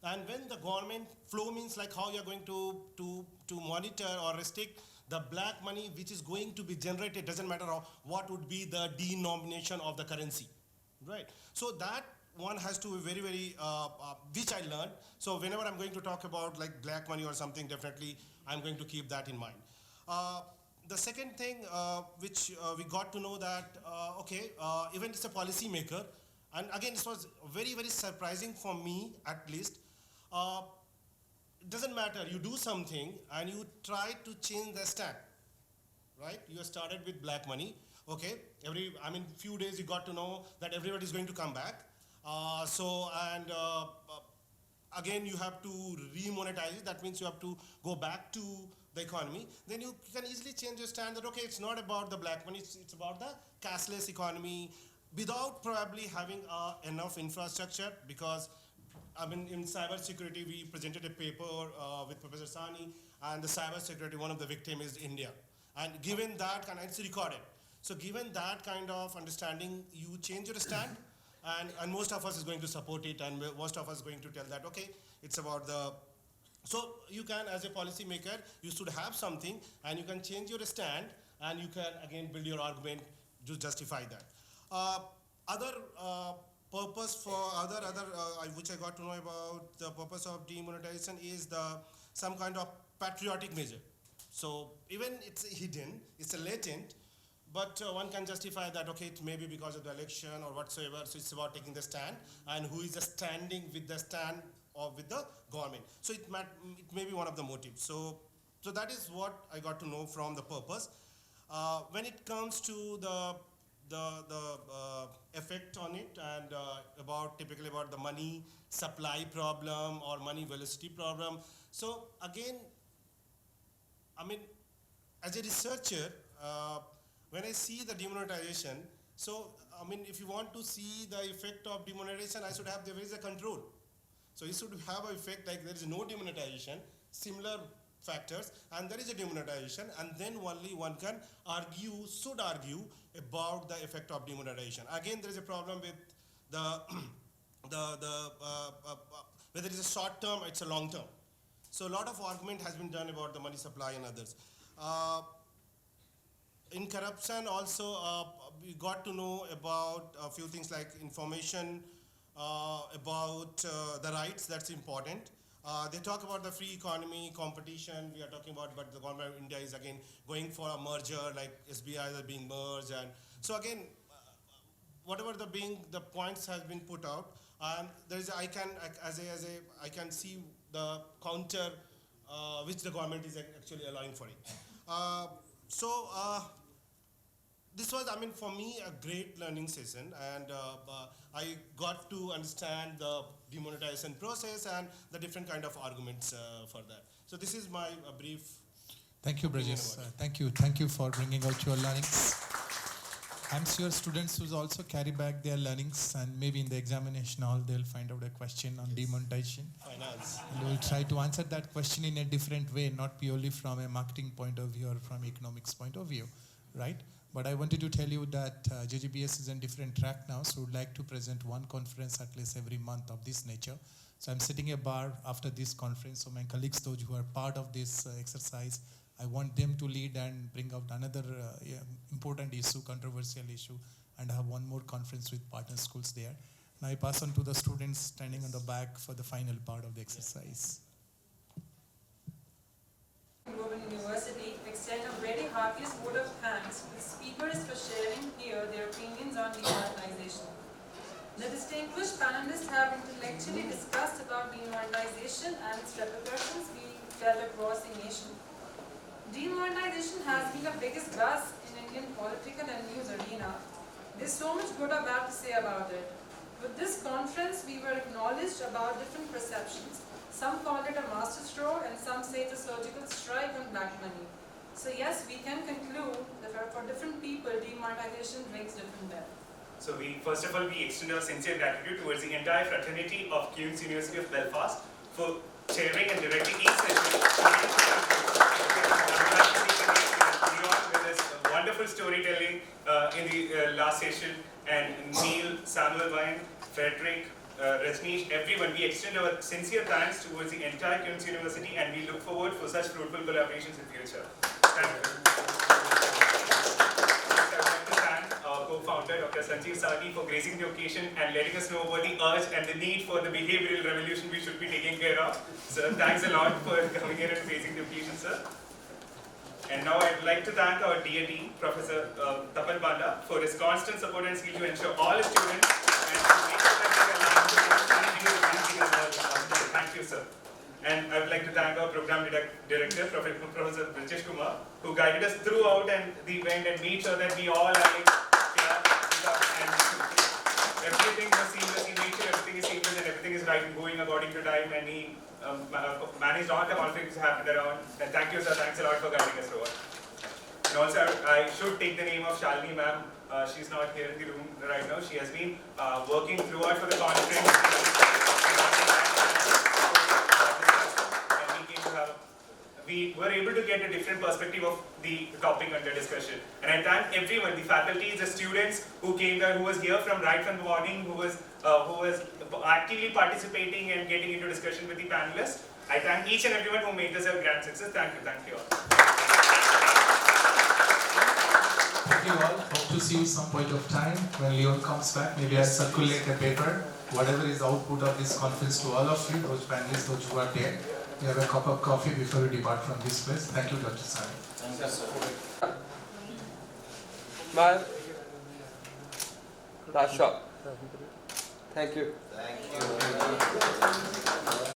And when the government flow means like how you're going to monitor or restrict the black money which is going to be generated, doesn't matter what would be the denomination of the currency, right? So that one has to be very, very, which I learned. So whenever I'm going to talk about like black money or something, definitely I'm going to keep that in mind. The second thing which we got to know that, even it's a policy maker, and again, this was very, very surprising for me at least. It doesn't matter, you do something and you try to change the stand, right? You started with black money, okay? Few days you got to know that everybody is going to come back. Again, you have to remonetize it. That means you have to go back to the economy. Then you can easily change your stand that, okay, it's not about the black money, it's about the cashless economy, without probably having enough infrastructure, because in cyber security, we presented a paper with Professor Sani, and the cyber security, one of the victims is India. And given that, and it's recorded. So given that kind of understanding, you change your stand, and most of us is going to support it, and most of us is going to tell that, okay, it's about the, so you can, as a policy maker, you should have something, and you can change your stand, and you can again build your argument to justify that. Other purpose for which I got to know about the purpose of demonetization is some kind of patriotic measure. So even it's hidden, it's a latent, but one can justify that, okay, it may be because of the election or whatsoever, so it's about taking the stand, and who is standing with the stand or with the government. So it may be one of the motives. So that is what I got to know from the purpose. When it comes to the effect on it, and typically about the money supply problem or money velocity problem. So again, as a researcher, when I see the demonetization, so if you want to see the effect of demonetization, there is a control. So you should have an effect like there is no demonetization, similar factors, and there is a demonetization, and then only one can should argue about the effect of demonetization. Again, there is a problem with whether it's a short term or it's a long term. So a lot of argument has been done about the money supply and others. In corruption also, we got to know about a few things like information about the rights, that's important. They talk about the free economy, competition, we are talking about, but the government of India is again going for a merger, like SBI are being merged. And so again, whatever the points has been put out, I can see the counter which the government is actually allowing for it. This was, for me, a great learning session, and I got to understand the demonetization process and the different kind of arguments for that. So this is my brief. Thank you, Brajesh. Thank you for bringing out your learnings. I'm sure students will also carry back their learnings, and maybe in the examination hall they'll find out a question on demonetization. Finance. And we'll try to answer that question in a different way, not purely from a marketing point of view or from economics point of view, right? But I wanted to tell you that JGBS is on different track now, so we'd like to present one conference at least every month of this nature. So I'm setting a bar after this conference, so my colleagues, those who are part of this exercise, I want them to lead and bring out another important issue, controversial issue, and have one more conference with partner schools there. Now I pass on to the students standing on the back for the final part of the exercise. Global University extend a very heartiest vote of thanks to the speakers for sharing here their opinions on demonetization. The distinguished panelists have intellectually discussed about demonetization and its repercussions being felt across the nation. Demonetization has been the biggest buzz in Indian political and news arena. There's so much good or bad to say about it. With this conference, we were acknowledged about different perceptions. Some call it a masterstroke, and some say it's a surgical strike on black money. So yes, we can conclude that for different people, demonetization rings different bells. So first of all, we extend our sincere gratitude towards the entire fraternity of Queen's University of Belfast for chairing and directing each session. Leon with his wonderful storytelling in the last session, and Neil, Samuel Vine, Frederick, Rajneesh, everyone. We extend our sincere thanks towards the entire Queen's University, and we look forward for such fruitful collaborations in future. Thank you. I would like to thank our co-founder, Dr. Sanjeev Sagi, for gracing the occasion and letting us know about the urge and the need for the behavioral revolution we should be taking care of. Sir, thanks a lot for coming here and gracing the occasion, sir. And now I'd like to thank our dear dean, Professor Tapan Panda, for his constant support and skill to ensure all his students and to make sure that they are aligned to anything is Thank you, sir. And I would like to thank our program director, Professor Brijesh Kumar, who guided us throughout and the event and made sure that we all are like, and everything was seamless. He made sure everything is seamless and everything is right and going according to time, and he managed all the conflicts happened around. And thank you, sir. Thanks a lot for guiding us throughout. And also, I should take the name of Shalini ma'am. She's not here in the room right now. She has been working throughout for the conference. We were able to get a different perspective of the topic under discussion. And I thank everyone, the faculty, the students who came there, who was here from right from the morning, who was actively participating and getting into discussion with the panelists. I thank each and everyone who made this a grand success. Thank you all. Thank you all. Hope to see you some point of time when Leon comes back. Maybe I'll circulate a paper, whatever is the output of this conference to all of you, those panelists, those who are there. We have a cup of coffee before we depart from this place. Thank you, Dr. Sari. Thank you, sir. My last shot. Thank you. Thank you.